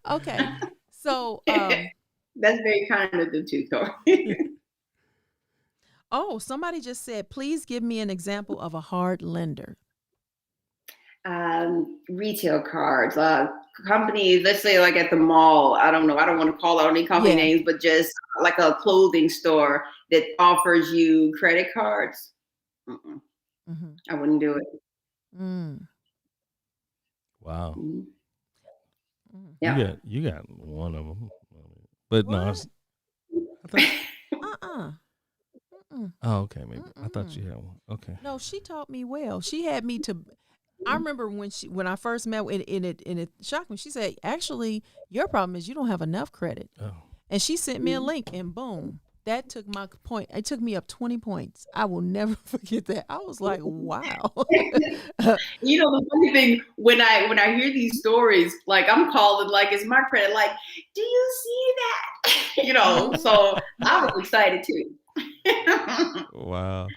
D: Okay. So
F: that's very kind of them too, Tori.
D: Oh, somebody just said, please give me an example of a hard lender.
F: Retail cards, companies, let's say like at the mall, I don't know, I don't want to call out any company names, but just like a clothing store that offers you credit cards. Mm-hmm. I wouldn't do it.
C: Wow.
F: Mm-hmm. Yeah.
C: You got one of them. But what? Oh, okay, maybe. I thought you had one. Okay.
D: No, she taught me well. She had me to I remember when I first met and it shocked me. She said, actually, your problem is you don't have enough credit. Oh. And she sent me a link and boom, that took my point. It took me up 20 points. I will never forget that. I was like, wow.
F: The funny thing, when I hear these stories, like I'm calling, like, it's my credit. Like, do you see that? So I was excited too.
C: Wow.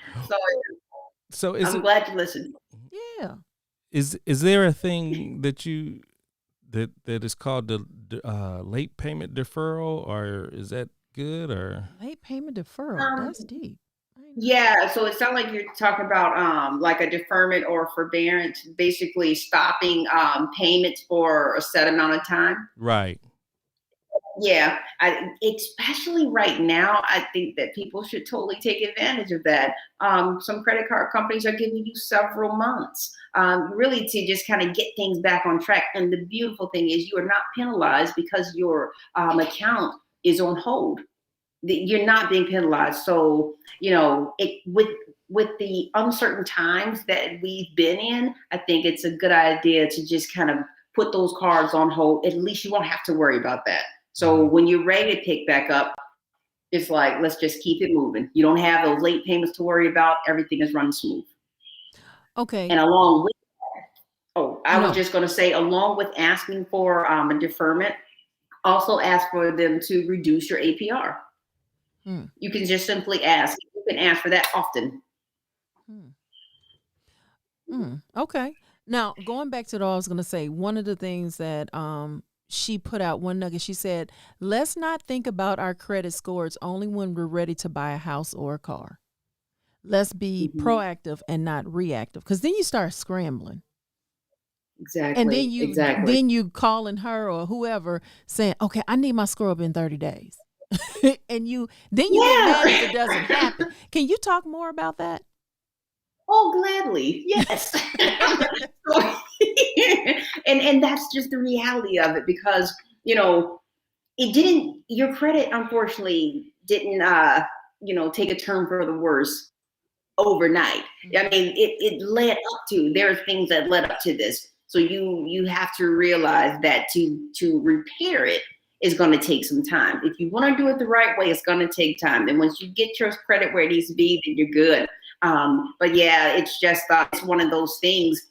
C: So
F: I'm glad you listened.
D: Yeah.
C: Is there a thing that is called the late payment deferral, or is that good? Or
D: late payment deferral? That's deep.
F: Yeah, so it sounds like you're talking about like a deferment or forbearance, basically stopping payments for a set amount of time.
C: Right.
F: Yeah, especially right now, I think that people should totally take advantage of that. Some credit card companies are giving you several months, really to just kind of get things back on track. And the beautiful thing is you are not penalized because your account is on hold. You're not being penalized. So, with the uncertain times that we've been in, I think it's a good idea to just kind of put those cards on hold. At least you won't have to worry about that. So when you're ready to pick back up, it's like, let's just keep it moving. You don't have those late payments to worry about. Everything is running smooth.
D: Okay.
F: And along with that, was just going to say, along with asking for a deferment, also ask for them to reduce your APR. You can just simply ask. You can ask for that often.
D: Okay. Now, going back to what I was going to say, one of the things that she put out one nugget. She said, let's not think about our credit scores only when we're ready to buy a house or a car. Let's be proactive and not reactive, because then you start scrambling.
F: Exactly.
D: And then you calling her or whoever saying, okay, I need my score up in 30 days. and you get mad if it doesn't happen. Can you talk more about that?
F: Oh, gladly. Yes. and that's just the reality of it, because, your credit, unfortunately, didn't, take a turn for the worse overnight. I mean, it led up to, there are things that led up to this. So you have to realize that to repair it is going to take some time. If you want to do it the right way, it's going to take time. And once you get your credit where it needs to be, then you're good. But yeah, it's just it's one of those things.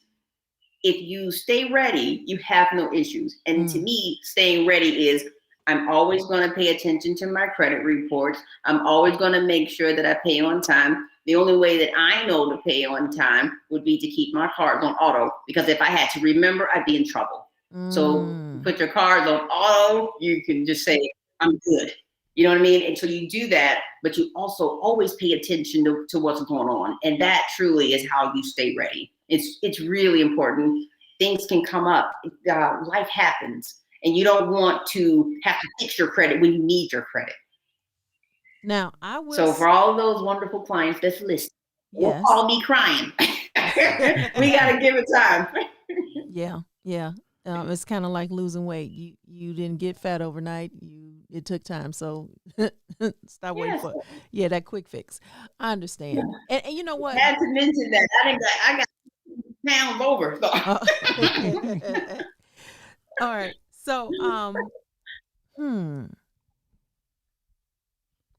F: If you stay ready, you have no issues. And to me, staying ready is I'm always going to pay attention to my credit reports. I'm always going to make sure that I pay on time. The only way that I know to pay on time would be to keep my cards on auto, because if I had to remember, I'd be in trouble. So put your cards on auto, you can just say, I'm good. You know what I mean? And so you do that, but you also always pay attention to what's going on. And that truly is how you stay ready. It's really important. Things can come up. Life happens. And you don't want to have to fix your credit when you need your credit.
D: Now, I will.
F: So for all those wonderful clients that's listening,
D: yes,
F: don't call me crying. We got to give it time.
D: Yeah. It's kind of like losing weight. You didn't get fat overnight. It took time. So stop waiting for that quick fix. I understand. And you know what?
F: I had to mention that. I got pounds over. So.
D: All right. So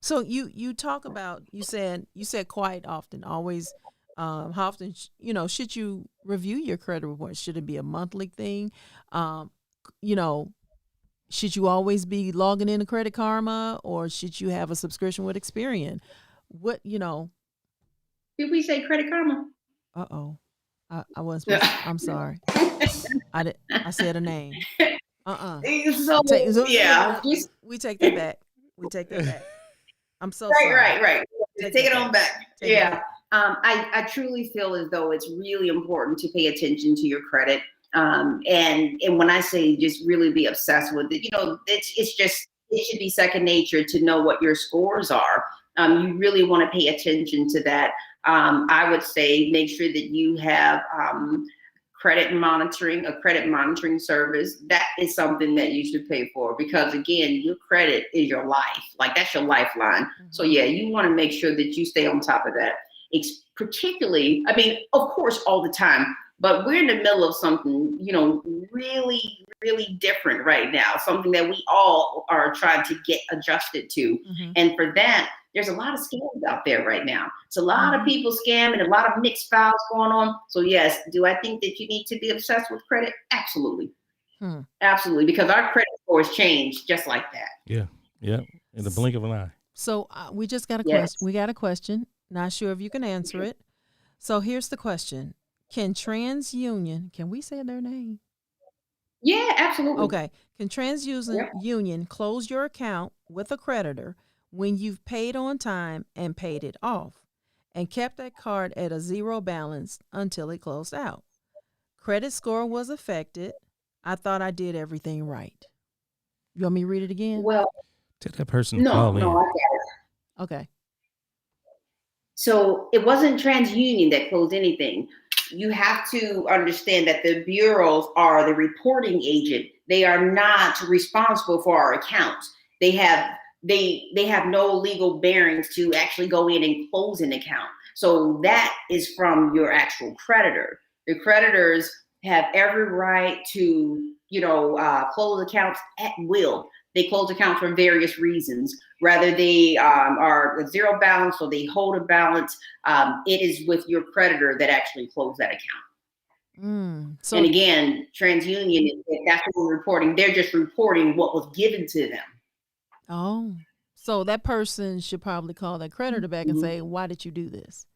D: So you talk about, you said quite often, always, how often, should you review your credit report? Should it be a monthly thing? Should you always be logging into Credit Karma, or should you have a subscription with Experian? What,
F: Did we say Credit Karma?
D: Uh-oh. I wasn't supposed to, I'm sorry. I said a name. We take that back. I'm so sorry.
F: Right. Take it on back. I truly feel as though it's really important to pay attention to your credit. And when I say just really be obsessed with it, it should be second nature to know what your scores are. You really want to pay attention to that. I would say make sure that you have a credit monitoring service. That is something that you should pay for, because again, your credit is your life. Like, that's your lifeline. Mm-hmm. So you want to make sure that you stay on top of that. It's particularly, of course, all the time, but we're in the middle of something, really, really different right now. Something that we all are trying to get adjusted to. Mm-hmm. And for that, there's a lot of scams out there right now. It's a lot of people scamming, a lot of mixed files going on. So yes, do I think that you need to be obsessed with credit? Absolutely. Absolutely. Because our credit scores change just like that.
C: Yeah. In the blink of an eye.
D: So we just got a question. We got a question. Not sure if you can answer it. So here's the question. Can we say their name?
F: Yeah, absolutely.
D: Okay. Can TransUnion close your account with a creditor when you've paid on time and paid it off and kept that card at a zero balance until it closed out? Credit score was affected. I thought I did everything right. You want me to read it again?
F: Well,
C: tell that person to call in.
F: No, I get it.
D: Okay.
F: So it wasn't TransUnion that closed anything. You have to understand that the bureaus are the reporting agent. They are not responsible for our accounts. They have no legal bearings to actually go in and close an account. So that is from your actual creditor. The creditors have every right to, close accounts at will. They close accounts for various reasons. Whether they are a zero balance or they hold a balance, it is with your creditor that actually close that account. And again, TransUnion, if that's what we're reporting, they're just reporting what was given to them.
D: Oh, so that person should probably call that creditor back and say, why did you do this?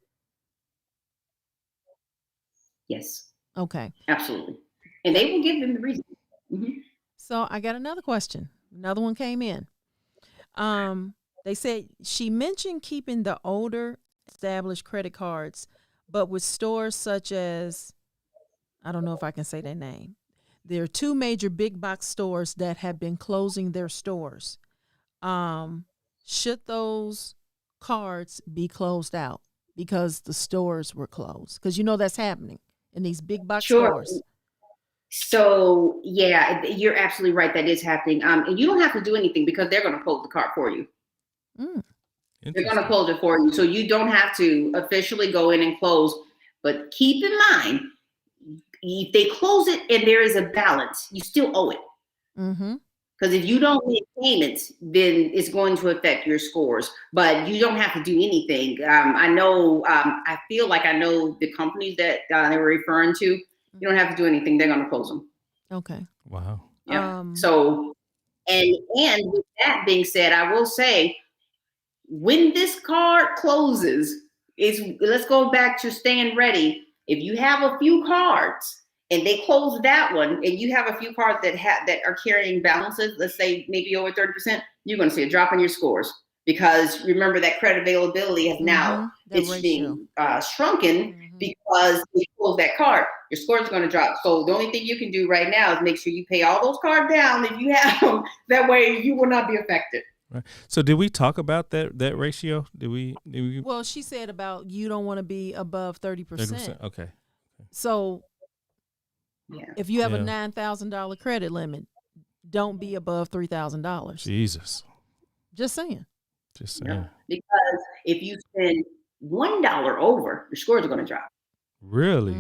F: Yes.
D: Okay.
F: Absolutely. And they will give them the reason. Mm-hmm.
D: So I got another question. Another one came in. They said she mentioned keeping the older established credit cards, but with stores such as, I don't know if I can say their name. There are two major big box stores that have been closing their stores. Should those cards be closed out because the stores were closed? Because that's happening in these big box stores.
F: So you're absolutely right. That is happening. And you don't have to do anything because they're going to close the card for you. They're going to close it for you. So you don't have to officially go in and close. But keep in mind, if they close it and there is a balance, you still owe it. Because if you don't make payments, then it's going to affect your scores. But you don't have to do anything. I feel like I know the companies that they were referring to. You don't have to do anything. They're going to close them.
D: Okay.
C: Wow.
F: Yeah. So And with that being said, I will say, when this card closes, let's go back to staying ready. If you have a few cards and they close that one, and you have a few cards that are carrying balances, let's say maybe over 30%, you're going to see a drop in your scores, because remember that credit availability has now being shrunken because you close that card. Your score is going to drop. So the only thing you can do right now is make sure you pay all those cards down if you have them. That way you will not be affected.
C: Right. So did we talk about that ratio? Did we?
D: Well, she said about you don't want to be above 30%.
C: 30%. Okay.
D: So if you have a $9,000 credit limit, don't be above $3,000.
C: Jesus.
D: Just saying.
F: Yeah. Because if you spend $1 over, your scores are going to drop.
C: Really?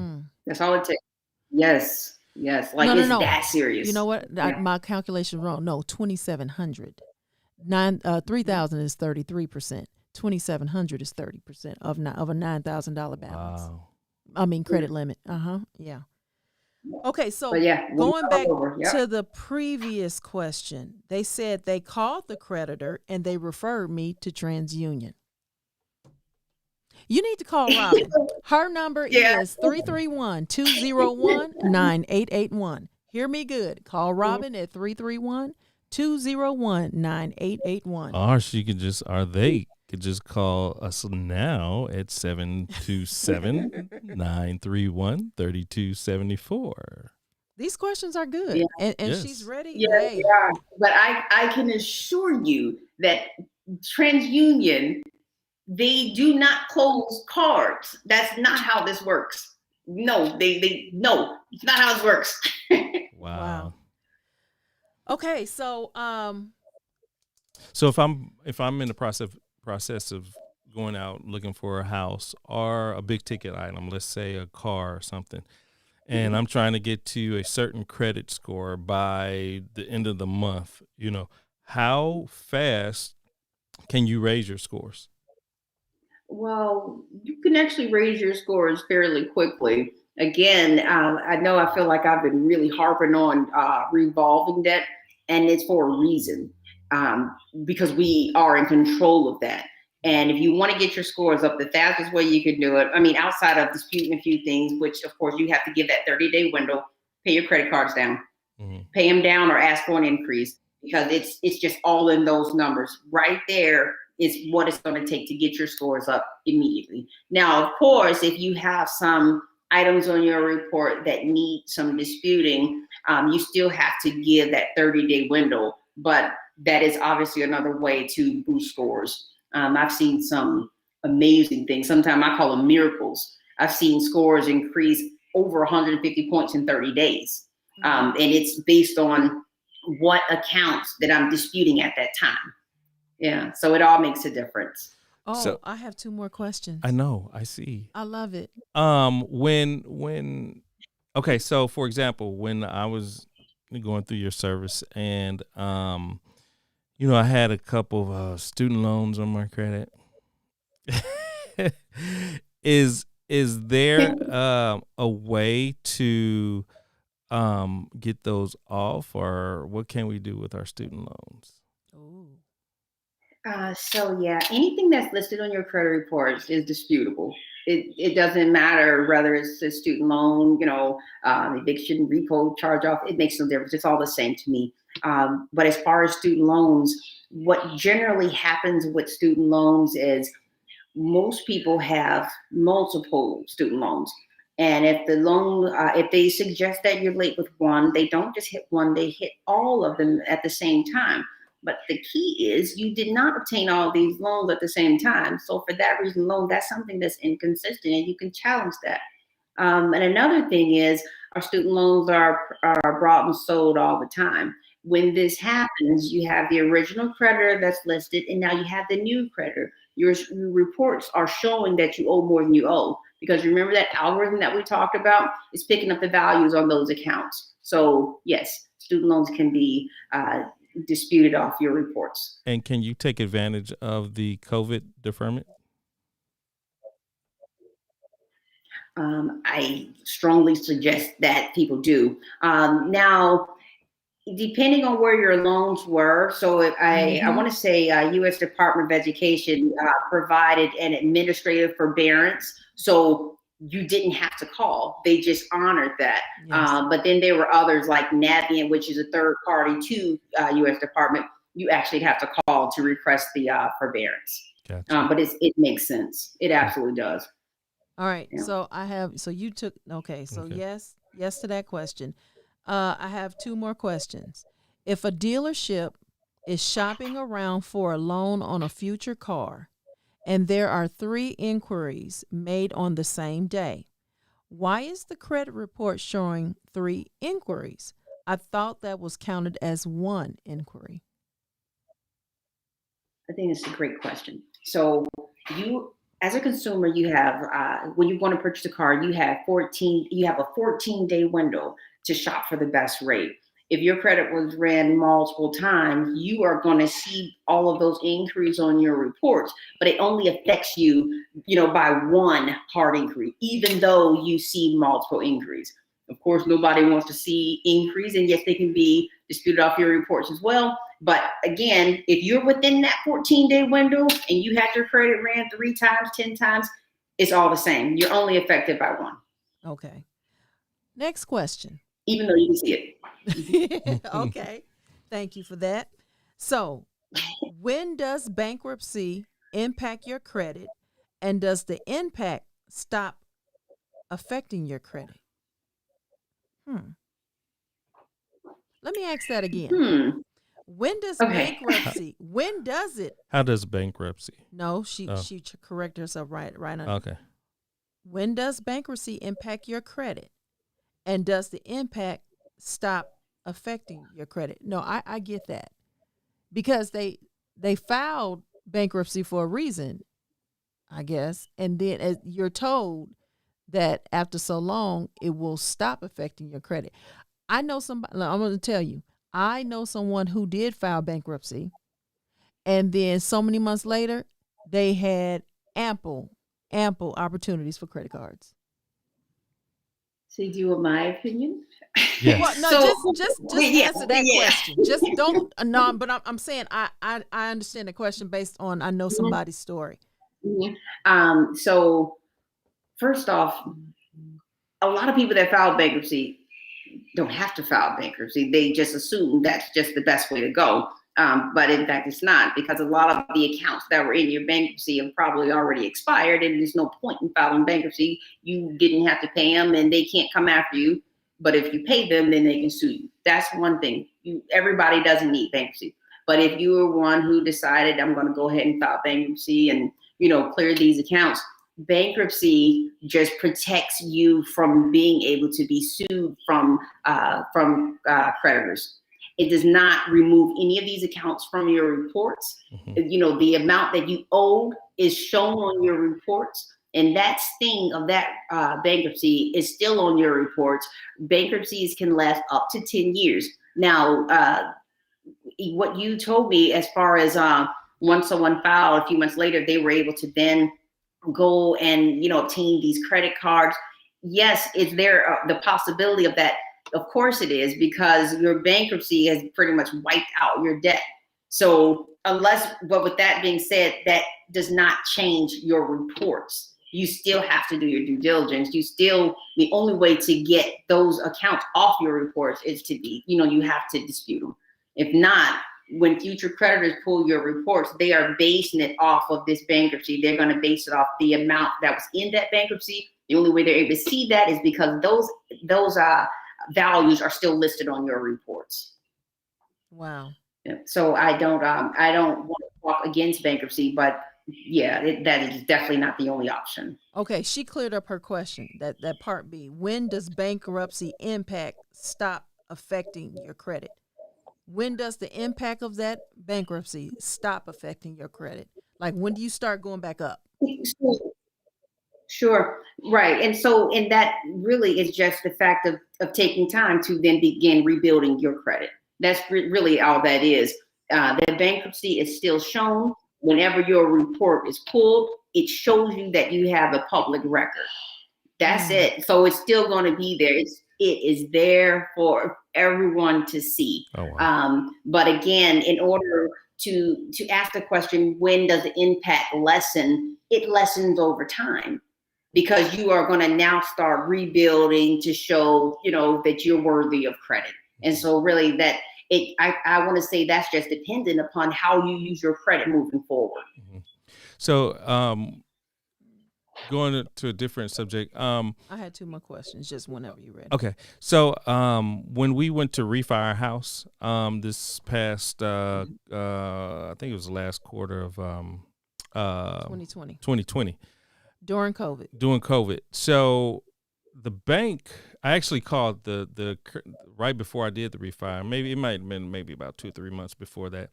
F: That's all it takes. Yes. Like it's that serious.
D: You know what? My calculation wrong. No, 2,700. 3,000 is 33%. 2,700 is 30% of a $9,000 balance. Wow. I mean credit limit. Yeah. Okay, so going back to the previous question, they said they called the creditor and they referred me to TransUnion. You need to call Robin. Her number is 331-201-9881. Hear me good. Call Robin at 331-201-9881.
C: Or they could just call us now at 727-931-3274.
D: These questions are good. And she's ready.
F: Yeah. But I can assure you that TransUnion, they do not close cards. That's not how this works. No, no, it's not how this works.
C: Wow.
D: Okay, so
C: if I'm in the process of going out looking for a house or a big ticket item, let's say a car or something, and I'm trying to get to a certain credit score by the end of the month, how fast can you raise your scores?
F: Well, you can actually raise your scores fairly quickly. Again, I feel like I've been really harping on revolving debt, and it's for a reason, because we are in control of that. And if you want to get your scores up, the fastest way you can do it, outside of disputing a few things, which of course you have to give that 30-day window, pay your credit cards down, pay them down or ask for an increase, because it's just all in those numbers right there. Is what it's going to take to get your scores up immediately. Now, of course, if you have some items on your report that need some disputing, you still have to give that 30-day window, but that is obviously another way to boost scores. I've seen some amazing things. Sometimes I call them miracles. I've seen scores increase over 150 points in 30 days. And it's based on what accounts that I'm disputing at that time. Yeah, so it all makes a difference.
D: Oh, so, I have two more questions.
C: I know, I see.
D: I love it.
C: Okay, so for example, when I was going through your service and I had a couple of student loans on my credit. Is there a way to get those off, or what can we do with our student loans?
F: Anything that's listed on your credit report is disputable. It doesn't matter whether it's a student loan, eviction, repo, charge off. It makes no difference. It's all the same to me. But as far as student loans, what generally happens with student loans is most people have multiple student loans. And if the loan, if they suggest that you're late with one, they don't just hit one, they hit all of them at the same time. But the key is you did not obtain all these loans at the same time. So for that reason alone, that's something that's inconsistent, and you can challenge that. And another thing is our student loans are bought and sold all the time. When this happens, you have the original creditor that's listed, and now you have the new creditor. Your reports are showing that you owe more than you owe, because remember that algorithm that we talked about is picking up the values on those accounts. So yes, student loans can be disputed off your reports.
C: And can you take advantage of the COVID deferment?
F: I strongly suggest that people do. Now, Depending on where your loans were. So I want to say U.S. Department of Education provided an administrative forbearance. So you didn't have to call. They just honored that.
D: Yes.
F: But then there were others like Navient, which is a third party to U.S. Department. You actually have to call to request the forbearance.
C: Gotcha.
F: But it makes sense. It absolutely does.
D: All right.
F: Yeah.
D: So you took, okay. So yes to that question. I have two more questions. If a dealership is shopping around for a loan on a future car and there are 3 inquiries made on the same day, why is the credit report showing 3 inquiries? I thought that was counted as 1 inquiry.
F: I think it's a great question. So you, as a consumer, you have when you want to purchase a car, you have a 14-day window to shop for the best rate. If your credit was ran multiple times, you are going to see all of those inquiries on your reports, but it only affects you, by 1 hard inquiry, even though you see multiple inquiries. Of course, nobody wants to see inquiries, and yes, they can be disputed off your reports as well. But again, if you're within that 14-day window and you had your credit ran 3 times, 10 times, it's all the same. You're only affected by 1.
D: Okay. Next question.
F: Even though you can see it.
D: Okay. Thank you for that. So, when does bankruptcy impact your credit, and does the impact stop affecting your credit? Let me ask that again. When does bankruptcy? When does it?
C: How does bankruptcy?
D: No, she corrected herself right under.
C: Okay.
D: When does bankruptcy impact your credit, and does the impact stop affecting your credit? No, I get that, because they filed bankruptcy for a reason, I guess, and then as you're told that after so long it will stop affecting your credit. I know somebody. I'm going to tell you. I know someone who did file bankruptcy, and then so many months later, they had ample opportunities for credit cards.
F: So do you want my opinion?
C: Yes.
D: Well, no,
F: So,
D: just answer that question. Just don't. No, but I'm saying I understand the question based on I know somebody's story.
F: So first off, a lot of people that file bankruptcy don't have to file bankruptcy. They just assume that's just the best way to go. But in fact, it's not, because a lot of the accounts that were in your bankruptcy have probably already expired, and there's no point in filing bankruptcy. You didn't have to pay them, and they can't come after you. But if you pay them, then they can sue you. That's one thing. Everybody doesn't need bankruptcy. But if you were one who decided, I'm going to go ahead and file bankruptcy and, clear these accounts, bankruptcy just protects you from being able to be sued from creditors. It does not remove any of these accounts from your reports. The amount that you owed is shown on your reports, and that sting of that bankruptcy is still on your reports. Bankruptcies can last up to 10 years. Now, what you told me as far as once someone filed, a few months later, they were able to then go and obtain these credit cards. Yes, is there the possibility of that? Of course it is, because your bankruptcy has pretty much wiped out your debt. So but with that being said, that does not change your reports. You still have to do your due diligence. The only way to get those accounts off your reports is to be, you have to dispute them. If not, when future creditors pull your reports, they are basing it off of this bankruptcy. They're going to base it off the amount that was in that bankruptcy. The only way they're able to see that is because those values are still listed on your reports.
D: Wow.
F: Yeah. So I don't want to talk against bankruptcy, but that is definitely not the only option.
D: Okay, she cleared up her question. That part B. When does bankruptcy impact stop affecting your credit? When does the impact of that bankruptcy stop affecting your credit? Like, when do you start going back up?
F: Sure. Right. And that really is just the fact of taking time to then begin rebuilding your credit. That's really all that is. The bankruptcy is still shown. Whenever your report is pulled, it shows you that you have a public record. That's it. So it's still going to be there. it is there for everyone to see.
C: Oh, wow.
F: But again, in order to ask the question, when does the impact lessen? It lessens over time, because you are going to now start rebuilding to show, that you're worthy of credit. And so really I want to say that's just dependent upon how you use your credit moving forward.
C: Mm-hmm. So, going to a different subject.
D: I had 2 more questions, just whenever you're ready.
C: Okay. So, when we went to refi our house, this past, I think it was the last quarter of 2020.
D: During COVID.
C: So the bank, I actually called the right before I did the refi. Maybe it might have been maybe about 2 or 3 months before that.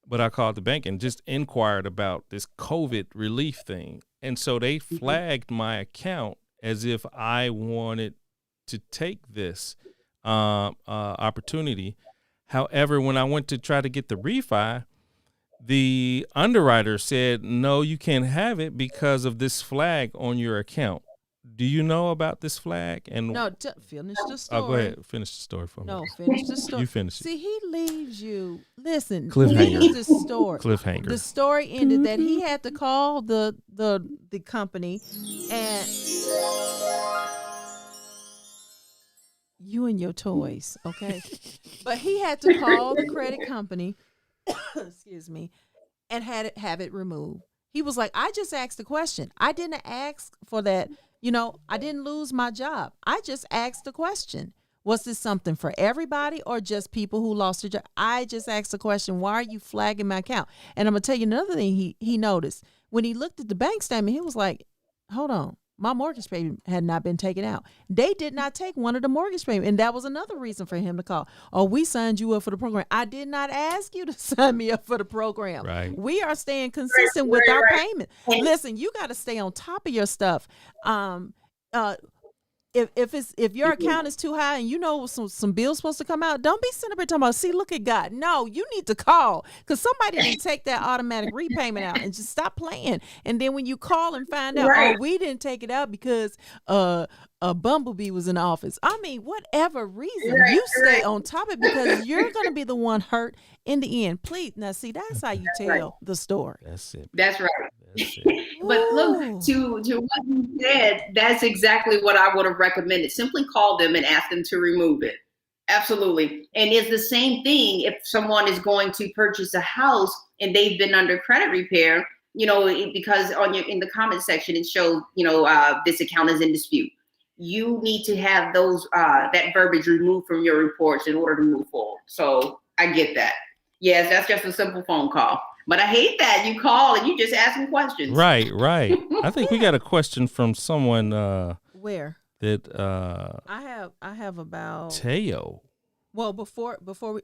C: But I called the bank and just inquired about this COVID relief thing. And so they flagged my account as if I wanted to take this opportunity. However, when I went to try to get the refi, the underwriter said, no, you can't have it because of this flag on your account. Do you know about this flag? And
D: no, finish the story.
C: Oh, go ahead. Finish the story for me.
D: No, finish the story.
C: You finish it.
D: See, he leaves you. Listen,
C: Cliffhanger.
D: He leaves the story.
C: Cliffhanger.
D: The story ended that he had to call the company, and you and your toys, okay? But he had to call the credit company, excuse me, and have it removed. He was like, I just asked the question. I didn't ask for that. I didn't lose my job. I just asked the question. Was this something for everybody or just people who lost their job? I just asked the question, why are you flagging my account? And I'm going to tell you another thing he noticed. When he looked at the bank statement, he was like, hold on. My mortgage payment had not been taken out. They did not take one of the mortgage payments. And that was another reason for him to call. Oh, we signed you up for the program. I did not ask you to sign me up for the program.
C: Right.
D: We are staying consistent with our payment. Listen, you got to stay on top of your stuff. If your account is too high and some bills supposed to come out, don't be sitting up here talking about, see, look at God. No, you need to call because somebody didn't take that automatic repayment out, and just stop playing. And then when you call and find out, oh, we didn't take it out because a Bumblebee was in the office. I mean, whatever reason, you stay on top of it because you're going to be the one hurt in the end. Please. Now, see, that's how you tell the story.
C: That's it.
F: That's right. But look, to what you said, that's exactly what I would have recommended. Simply call them and ask them to remove it. Absolutely. And it's the same thing if someone is going to purchase a house and they've been under credit repair, because in the comment section, it shows, this account is in dispute. You need to have that verbiage removed from your reports in order to move forward. So I get that. Yes, that's just a simple phone call. But I hate that you call and you just ask them questions.
C: Right. I think we got a question from someone.
D: Where?
C: That
D: I have about
C: Teo.
D: Well, before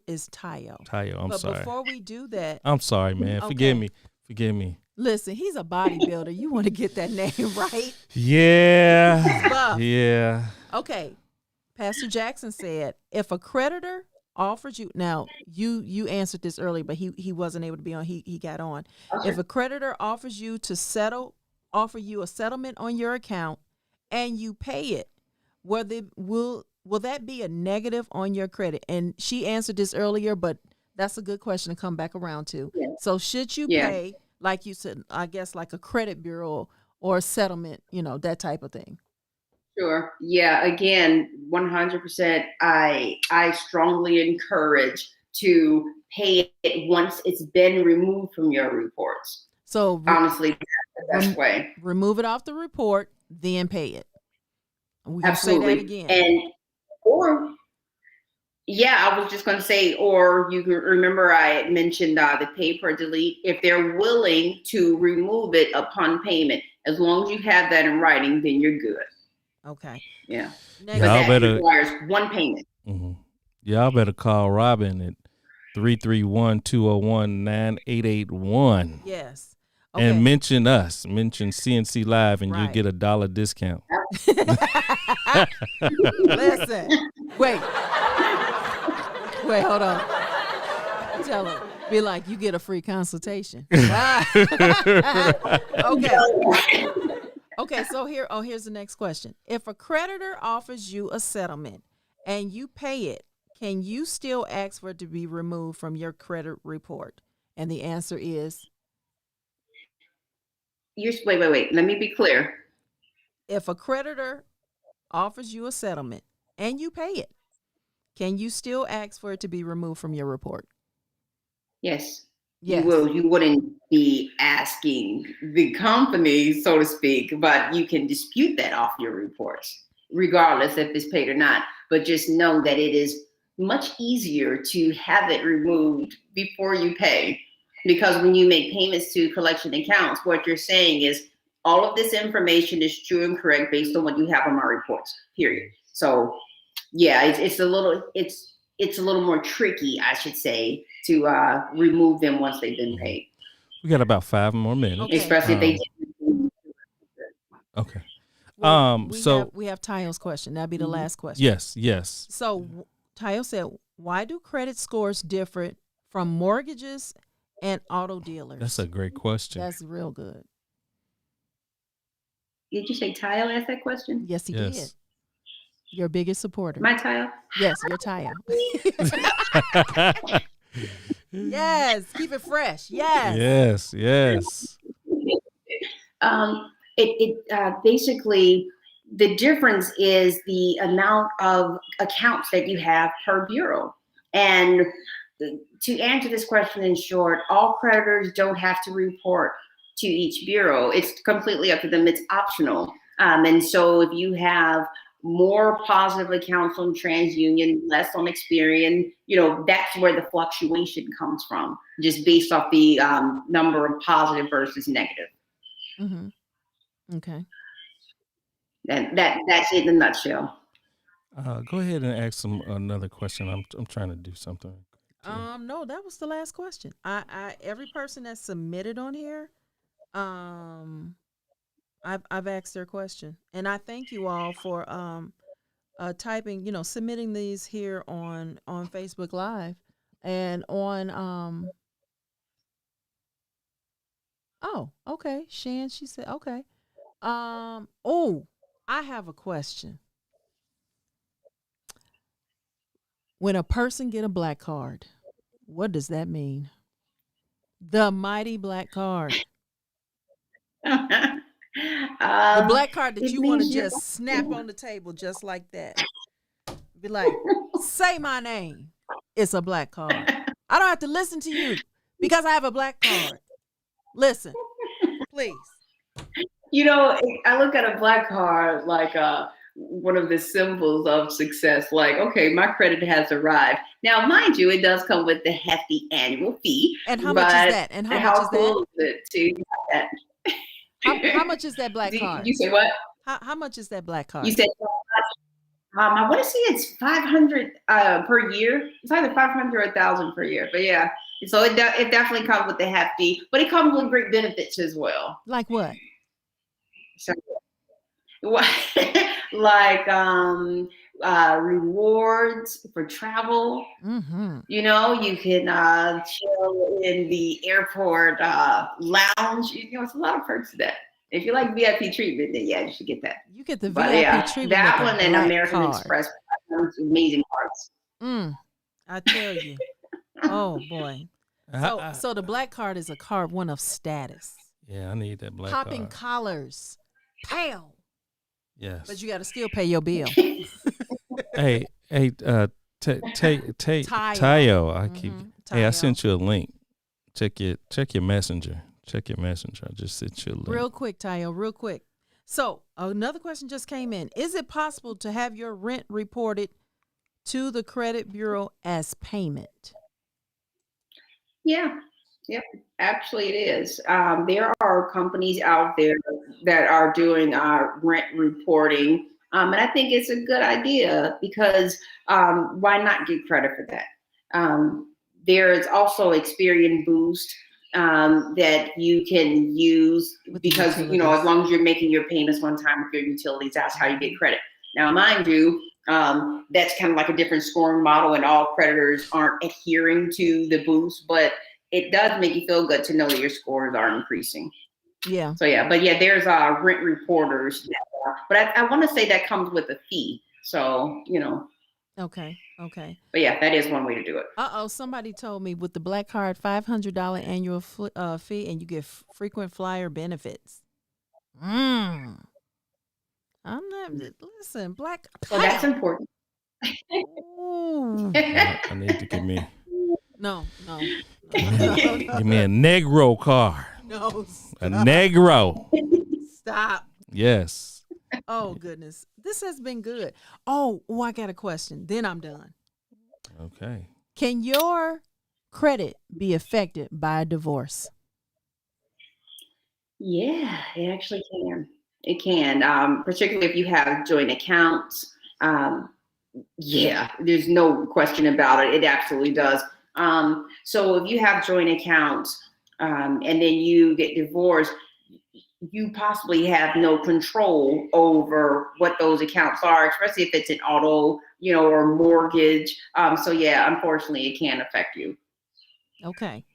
D: is Tayo.
C: I'm sorry.
D: But before we do that,
C: I'm sorry, man.
D: Okay.
C: Forgive me.
D: Listen, he's a bodybuilder. You want to get that name right?
C: Yeah.
D: He's buff.
C: Yeah.
D: Okay. Pastor Jackson said, if a creditor offers you, now you answered this earlier, but he wasn't able to be on. He got on. Okay. If a creditor offers you to offer you a settlement on your account and you pay it, will that be a negative on your credit? And she answered this earlier, but that's a good question to come back around to. Yeah. So should you pay, like you said, I guess like a credit bureau or a settlement, that type of thing?
F: Sure. Yeah. Again, 100%. I strongly encourage to pay it once it's been removed from your reports.
D: So
F: honestly, that's the best way.
D: Remove it off the report, then pay it. We can
F: Absolutely.
D: Say that again.
F: I was just going to say, or you can remember I mentioned the pay per delete. If they're willing to remove it upon payment, as long as you have that in writing, then you're good.
D: Okay.
F: Yeah.
D: But
F: that requires one payment.
C: Mm-hmm. Y'all better call Robin at 331-201-9881.
D: Yes. Okay.
C: And mention CNC Live and you'll get $1 discount.
D: Listen. Wait, hold on. Tell her. Be like, you get a free consultation. Okay, so here's the next question. If a creditor offers you a settlement and you pay it, can you still ask for it to be removed from your credit report? And the answer is,
F: wait. Let me be clear.
D: if a creditor offers you a settlement and you pay it, can you still ask for it to be removed from your report?
F: Yes.
D: Yes.
F: You will. You wouldn't be asking the company, so to speak, but you can dispute that off your reports, regardless if it's paid or not. But just know that it is much easier to have it removed before you pay, because when you make payments to collection accounts, what you're saying is all of this information is true and correct based on what you have on my reports, period. So yeah, it's a little more tricky, I should say, to remove them once they've been paid.
C: We got about 5 more minutes.
D: Okay.
F: Especially if they
C: Okay.
D: Well,
C: So
D: we have Tayo's question. That'll be the last question.
C: yes.
D: So Tayo said, why do credit scores differ from mortgages and auto dealers?
C: That's a great question.
D: That's real good.
F: Did you say Tayo asked that question?
D: Yes, he
C: Yes.
D: did. Your biggest supporter.
F: My Tayo?
D: Yes, your Tayo. Yes, keep it fresh. Yes.
C: Yes.
F: Basically, the difference is the amount of accounts that you have per bureau. And to answer this question in short, all creditors don't have to report to each bureau. It's completely up to them. It's optional. And so if you have more positive accounts on TransUnion, less on Experian, that's where the fluctuation comes from, just based off the number of positive versus negative.
D: Mm-hmm. Okay.
F: And that's it in a nutshell.
C: Go ahead and ask another question. I'm trying to do something.
D: No, that was the last question. I every person that's submitted on here, I've asked their question, and I thank you all for typing, submitting these here on Facebook Live and on Oh, okay. Shan, she said, okay. Oh, I have a question. When a person get a black card, what does that mean? The mighty black card. The black card that you want to just snap on the table just like that. Be like, say my name. It's a black card. I don't have to listen to you because I have a black card. Listen, please.
F: I look at a black card like one of the symbols of success. Like, okay, my credit has arrived. Now, mind you, it does come with the hefty annual fee.
D: And how much is that? And how much
F: cool is it to have that?
D: How much is that black card?
F: You say what?
D: How much is that black card?
F: You said I want to say it's $500 per year. It's either $500 or $1,000 per year. But yeah, so it definitely comes with the hefty, but it comes with great benefits as well.
D: Like what?
F: So, like rewards for travel.
D: Mm-hmm.
F: You can chill in the airport lounge. It's a lot of perks to that. If you like VIP treatment, then yeah, you should get that.
D: You get the VIP treatment.
F: That one and American Express, amazing cards.
D: I tell you. Oh boy. So the black card is a card, one of status.
C: Yeah, I need that black
D: Popping
C: card.
D: collars. Pow.
C: Yes.
D: But you got to still pay your bill.
C: Hey, Tayo, I sent you a link. Check your messenger. Check your messenger. I just sent you a link.
D: Real quick, Tayo, real quick. So another question just came in. Is it possible to have your rent reported to the credit bureau as payment?
F: Yeah. Yep. Actually, it is. There are companies out there that are doing rent reporting. And I think it's a good idea because why not get credit for that? There is also Experian Boost that you can use because, as long as you're making your payments on time with your utilities, that's how you get credit. Now, mind you, that's kind of like a different scoring model and all creditors aren't adhering to the Boost, but it does make you feel good to know that your scores are increasing.
D: Yeah.
F: So yeah, but yeah, there's rent reporters. But I want to say that comes with a fee. So,
D: Okay.
F: But yeah, that is one way to do it.
D: Somebody told me with the Black Card, $500 annual fee, and you get frequent flyer benefits. I'm not, listen, Black.
F: So that's important.
D: Ooh.
C: I need to give me
D: No.
C: give me a Negro car.
D: No.
C: A Negro.
D: Stop.
C: Yes.
D: Oh, goodness. This has been good. Oh, I got a question. Then I'm done.
C: Okay.
D: Can your credit be affected by a divorce?
F: Yeah, it actually can. It can, particularly if you have joint accounts. Yeah, there's no question about it. It absolutely does. So if you have joint accounts and then you get divorced, you possibly have no control over what those accounts are, especially if it's an auto, or mortgage. So yeah, unfortunately, it can affect you.
D: Okay.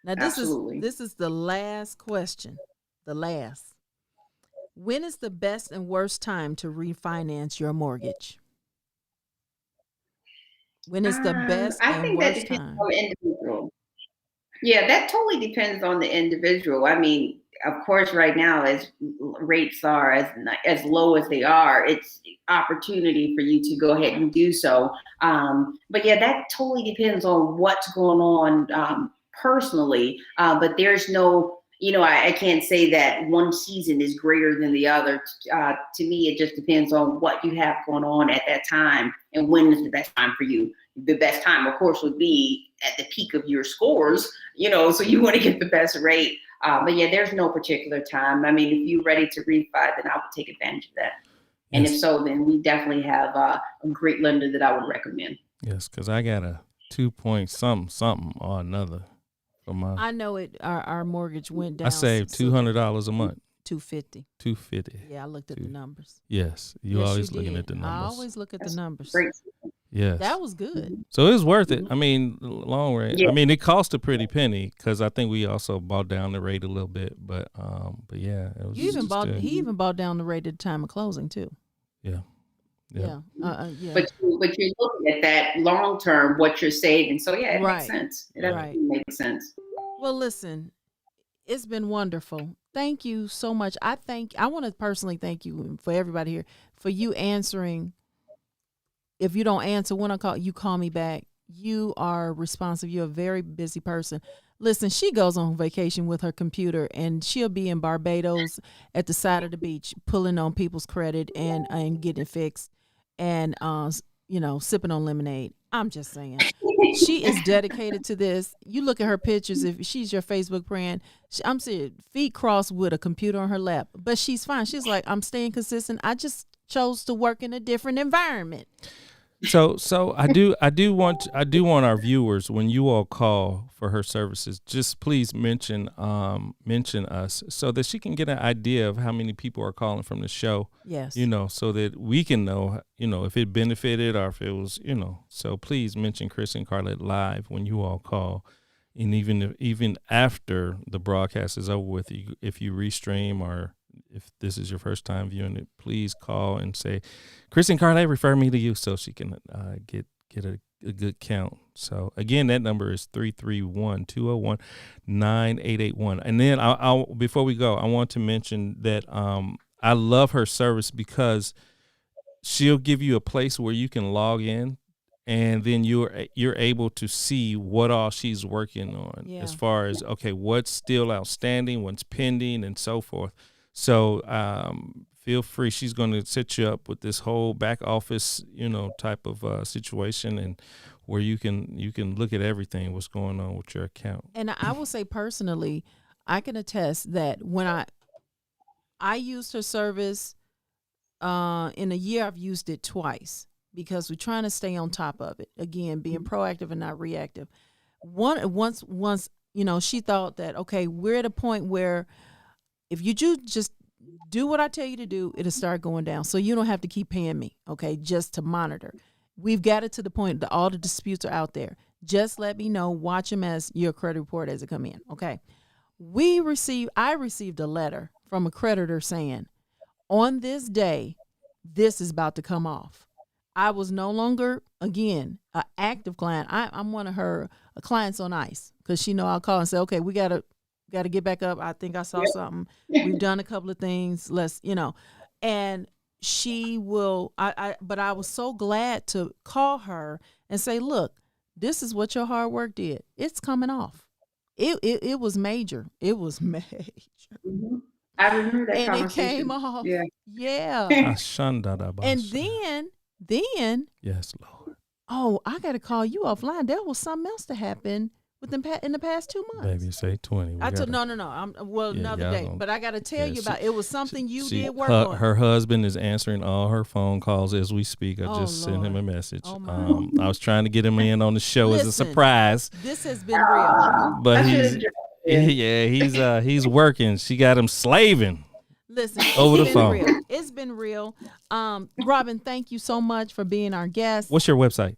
D: Now
F: Absolutely.
D: this is the last question. The last. When is the best and worst time to refinance your mortgage? When is the best
F: I
D: and
F: think that
D: worst
F: depends
D: time?
F: on the individual. Yeah, that totally depends on the individual. I mean, of course, right now, as rates are as low as they are, it's opportunity for you to go ahead and do so. But yeah, that totally depends on what's going on personally. But there's no, I can't say that one season is greater than the other. To me, it just depends on what you have going on at that time and when is the best time for you. The best time, of course, would be at the peak of your scores, so you want to get the best rate. But yeah, there's no particular time. I mean, if you're ready to refi, then I would take advantage of that. And if so, then we definitely have a great lender that I would recommend.
C: Yes, because I got a 2 something or another for my.
D: I know it. Our mortgage went down.
C: I saved $200 a month.
D: $250.
C: $250.
D: Yeah, I looked at the numbers.
C: Yes, you always looking at the numbers.
D: I always look at the numbers.
F: Great.
C: Yes,
D: that was good.
C: So it's worth it. I mean, long rate.
F: Yeah.
C: I mean, it cost a pretty penny because I think we also bought down the rate a little bit. But yeah, it was.
D: He even bought down the rate at the time of closing too.
C: Yeah.
D: Yeah.
F: But you're looking at that long term, what you're saving. So yeah, it makes sense. It absolutely makes sense.
D: Well, listen, it's been wonderful. Thank you so much. I want to personally thank you for everybody here for you answering. If you don't answer when I call, you call me back. You are responsive. You're a very busy person. Listen, she goes on vacation with her computer and she'll be in Barbados at the side of the beach, pulling on people's credit and getting it fixed and, sipping on lemonade. I'm just saying. She is dedicated to this. You look at her pictures. If she's your Facebook friend, I'm saying feet crossed with a computer on her lap, but she's fine. She's like, I'm staying consistent. I just chose to work in a different environment.
C: So I do want our viewers, when you all call for her services, just please mention us so that she can get an idea of how many people are calling from the show.
D: Yes.
C: So that we can know, if it benefited or if it was, so please mention Chris and Carlette live when you all call. And even after the broadcast is over with, if you restream or if this is your first time viewing it, please call and say, Chris and Carlette, refer me to you so she can get a good count. So again, that number is 331-201-9881. And then I'll before we go, I want to mention that I love her service because she'll give you a place where you can log in, and then you're able to see what all she's working on as far as what's still outstanding, what's pending, and so forth. So feel free. She's going to set you up with this whole back office, type of situation, and where you can look at everything, what's going on with your account.
D: And I will say personally, I can attest that when I used her service in a year, I've used it twice because we're trying to stay on top of it. Again, being proactive and not reactive. Once she thought that we're at a point where if you just do what I tell you to do, it'll start going down. So you don't have to keep paying me, just to monitor. We've got it to the point that all the disputes are out there. Just let me know. Watch them as your credit report as it come in, okay? I received a letter from a creditor saying, on this day, this is about to come off. I was no longer, again, an active client. I'm one of her clients on ice because she know I'll call and say, okay, we gotta get back up. I think I saw something. We've done a couple of things. Let's, and she will. But I was so glad to call her and say, look, this is what your hard work did. It's coming off. It was major. It was major.
F: Mm-hmm. I remember that
D: and
F: conversation.
D: It came off. Yeah. And then.
C: Yes, Lord.
D: Oh, I got to call you offline. There was something else that happened in the past 2 months.
C: Baby, say 20.
D: No. Another day. But I got to tell you about it. Was something you did work on.
C: Her husband is answering all her phone calls as we speak. I just sent him a message. I was trying to get him in on the show as a surprise.
D: This has been real.
C: But he's working. She got him slaving.
D: Listen,
C: over the phone.
D: Real. It's been real. Robin, thank you so much for being our guest.
C: What's your website?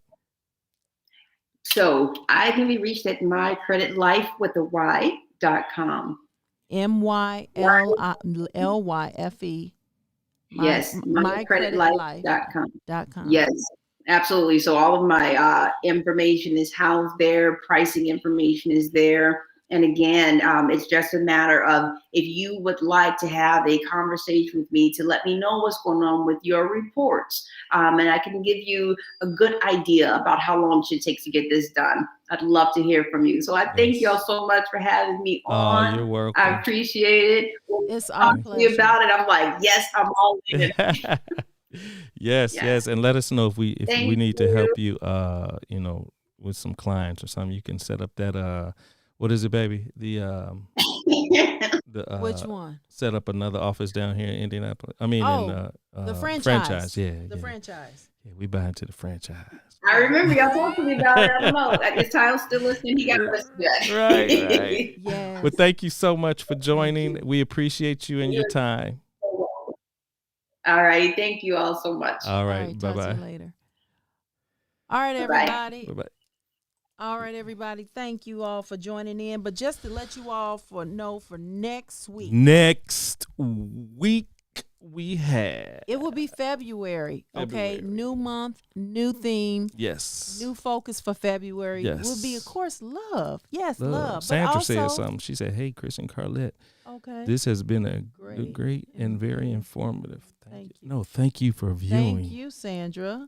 F: So I can be reached at mycreditlife.com.
D: MYLYFE.
F: Yes, mycreditlife.com. Yes, absolutely. So all of my information is housed there. Pricing information is there. And again, it's just a matter of if you would like to have a conversation with me to let me know what's going on with your reports. And I can give you a good idea about how long it should take to get this done. I'd love to hear from you. So I thank y'all so much for having me on.
C: You're welcome.
F: I appreciate it.
D: It's our pleasure.
F: About it, I'm like, yes, I'm all in.
C: Yes. And let us know if we need to help you, with some clients or something. You can set up that what is it, baby? The
D: which one?
C: Set up another office down here in Indianapolis. I mean,
D: the franchise.
C: Franchise, yeah.
D: The franchise.
C: Yeah, we buy into the franchise.
F: I remember y'all talking to me about it. I don't know. Is Tyler still listening? He got listened.
C: Right.
D: Yeah.
C: Well, thank you so much for joining. We appreciate you and your time.
F: All right. Thank you all so much.
C: All right. Bye-bye.
D: Talk to you later. All right, everybody.
C: Bye-bye.
D: All right, everybody. Thank you all for joining in. But just to let you all know for next week.
C: Next week we have.
D: It will be February. Okay. New month, new theme.
C: Yes.
D: New focus for February.
C: Yes.
D: Will be, of course, love. Yes, love.
C: Sandra
D: but also,
C: said something. She said, hey, Chris and Carlette.
D: Okay.
C: This has been a great and very informative. Thank you. No, thank you for viewing.
D: Thank you, Sandra.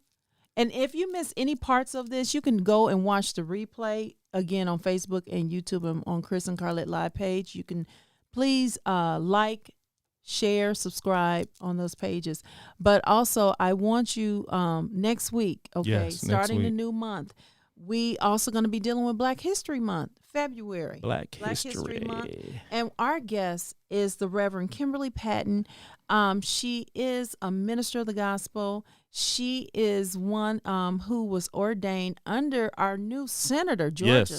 D: And if you miss any parts of this, you can go and watch the replay again on Facebook and YouTube and on Chris and Carlette live page. You can please like, share, subscribe on those pages. But also, I want you next week, starting the new month, we also going to be dealing with Black History Month, February.
C: Black History
D: Month. And our guest is the Reverend Kimberly Patton. She is a minister of the gospel. She is one who was ordained under our new senator, Georgia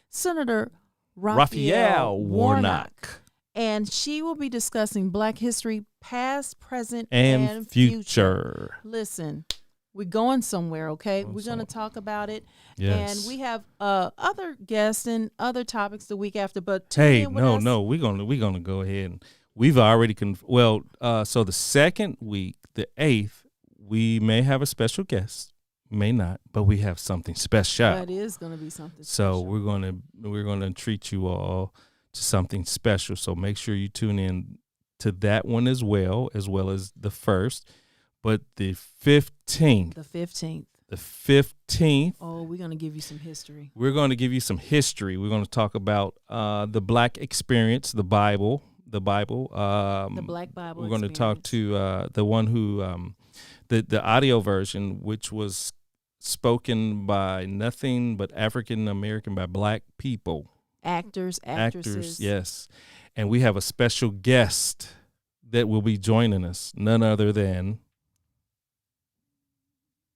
D: Senator Raphael Warnock. And she will be discussing Black history, past, present, and future. Listen, we're going somewhere, okay? We're going to talk about it.
C: Yes.
D: And we have other guests and other topics the week after. But
C: we're gonna go ahead and we've already so the second week, the 8th, we may have a special guest, may not, but we have something special.
D: That is going to be something
C: special.
D: So
C: we're gonna treat you all to something special. So make sure you tune in to that one as well as the first. But the 15th. The 15th.
D: Oh, we're going to give you some history.
C: We're going to give you some history. We're going to talk about the Black experience, the Bible. The Black Bible. We're going to talk to the one who, the audio version, which was spoken by nothing but African American, by Black people.
D: Actresses.
C: Yes. And we have a special guest that will be joining us, none other than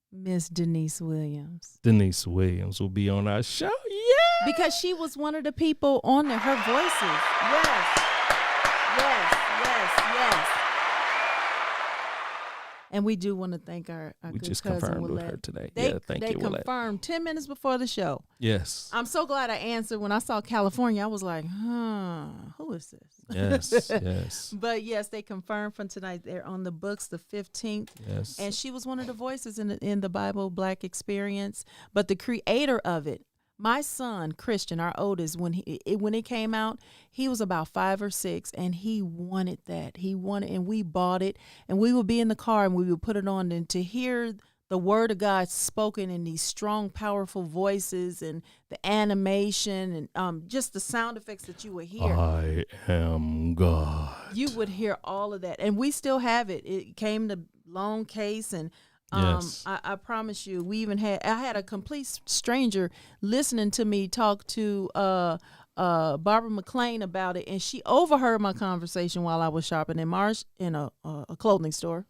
D: Miss Denise Williams.
C: Denise Williams will be on our show. Yeah.
D: Because she was one of the people on there. Her voices. Yes. And we do want to thank our
C: We
D: good
C: just
D: cousin
C: confirmed with
D: Willette.
C: her today.
D: They
C: Thank you, Willette.
D: confirmed 10 minutes before the show.
C: Yes.
D: I'm so glad I answered. When I saw California, I was like, who is this?
C: Yes, yes.
D: But yes, they confirmed from tonight. They're on the books the 15th.
C: Yes.
D: And she was one of the voices in the Bible Black Experience. But the creator of it, my son, Christian, our oldest, when it came out, he was about 5 or 6, and he wanted that. He wanted, and we bought it, and we would be in the car, and we would put it on, and to hear the word of God spoken in these strong, powerful voices, and the animation, and just the sound effects that you would hear.
C: I am God.
D: You would hear all of that, and we still have it. It came in a long case, and
C: Yes.
D: I promise you, I had a complete stranger listening to me talk to Barbara McLean about it, and she overheard my conversation while I was shopping in Marsh in a clothing store,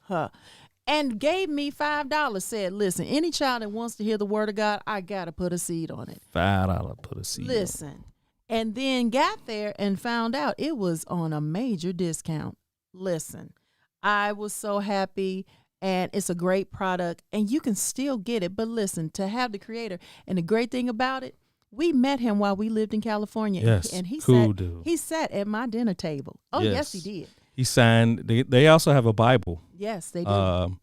D: and gave me $5. Said, "Listen, any child that wants to hear the word of God, I gotta put a seed on it.
C: $5 put a seed.
D: Listen." And then got there and found out it was on a major discount. Listen, I was so happy. And it's a great product, and you can still get it. But listen, to have the creator, and the great thing about it, we met him while we lived in California.
C: Yes,
D: and he
C: cool dude.
D: He sat at my dinner table. Oh, yes he did.
C: He signed. They also have a Bible.
D: Yes, they do.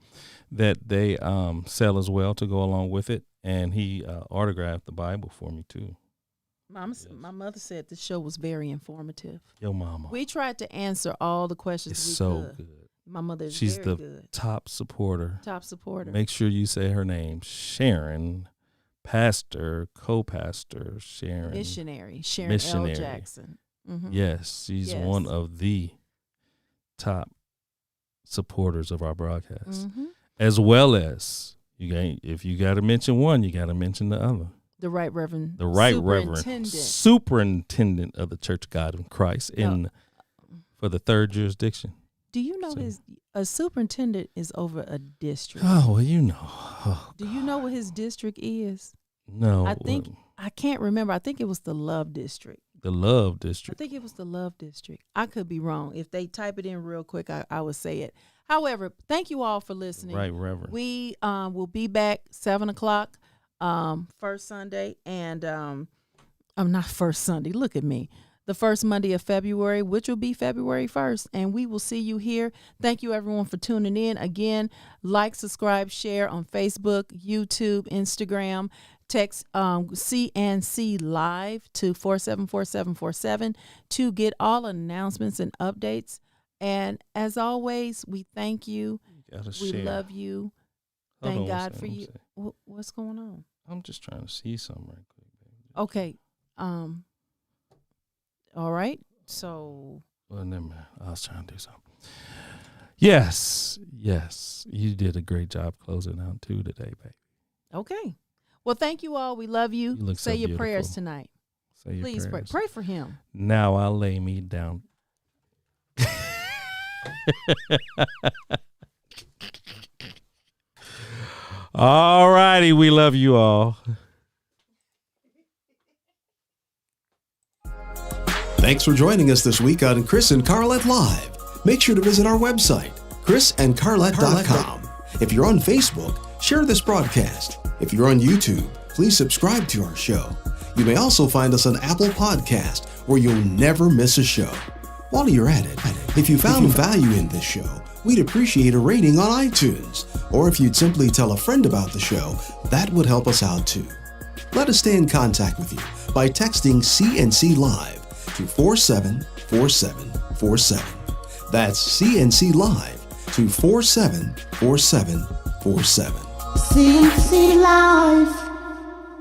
C: That they sell as well to go along with it, and he autographed the Bible for me too.
D: My mother said the show was very informative.
C: Yo, mama.
D: We tried to answer all the questions
C: It's
D: we
C: so
D: could.
C: good.
D: My mother is
C: She's
D: very
C: the
D: good.
C: top supporter.
D: Top supporter.
C: Make sure you say her name, Sharon, pastor, co-pastor, Sharon.
D: Missionary Sharon
C: Missionary.
D: L. Jackson. Mhm.
C: Yes, she's
D: Yes.
C: one of the top supporters of our broadcast.
D: Mhm.
C: As well as if you got to mention one, you got to mention the other.
D: The Right Reverend.
C: The Right Reverend
D: Superintendent.
C: Superintendent of the Church of God in Christ for the 3rd jurisdiction.
D: Do you know a superintendent is over a district?
C: Oh, well, you know. Oh,
D: Do you know what his district is?
C: no.
D: I can't remember. I think it was the Love District.
C: The Love
D: I
C: District.
D: think it was the Love District. I could be wrong. If they type it in real quick, I would say it. However, thank you all for listening.
C: Right, Reverend.
D: We will be back 7:00 first Sunday, and I'm not first Sunday. Look at me. The first Monday of February, which will be February 1st, and we will see you here. Thank you, everyone, for tuning in. Again, like, subscribe, share on Facebook, YouTube, Instagram. Text CNC Live to 474747 to get all announcements and updates. And as always, we thank you. We love you. Thank God for you. What's going on?
C: I'm just trying to see something right quick, baby.
D: Okay. All right. So.
C: Well, never mind. I was trying to do something. Yes. You did a great job closing out too today, baby.
D: Okay. Well, thank you all. We love you.
C: You look
D: Say
C: so
D: your
C: beautiful.
D: prayers tonight.
C: Say your
D: Please
C: prayers.
D: pray for him.
C: Now I lay me down. All righty. We love you all.
A: Thanks for joining us this week on Chris and Carlette Live. Make sure to visit our website, chrisandcarlette.com. If you're on Facebook, share this broadcast. If you're on YouTube, please subscribe to our show. You may also find us on Apple Podcast, where you'll never miss a show. While you're at it, if you found value in this show, we'd appreciate a rating on iTunes. Or if you'd simply tell a friend about the show, that would help us out too. Let us stay in contact with you by texting CNC Live to 474747. That's CNC Live to 474747.
B: CNC Live.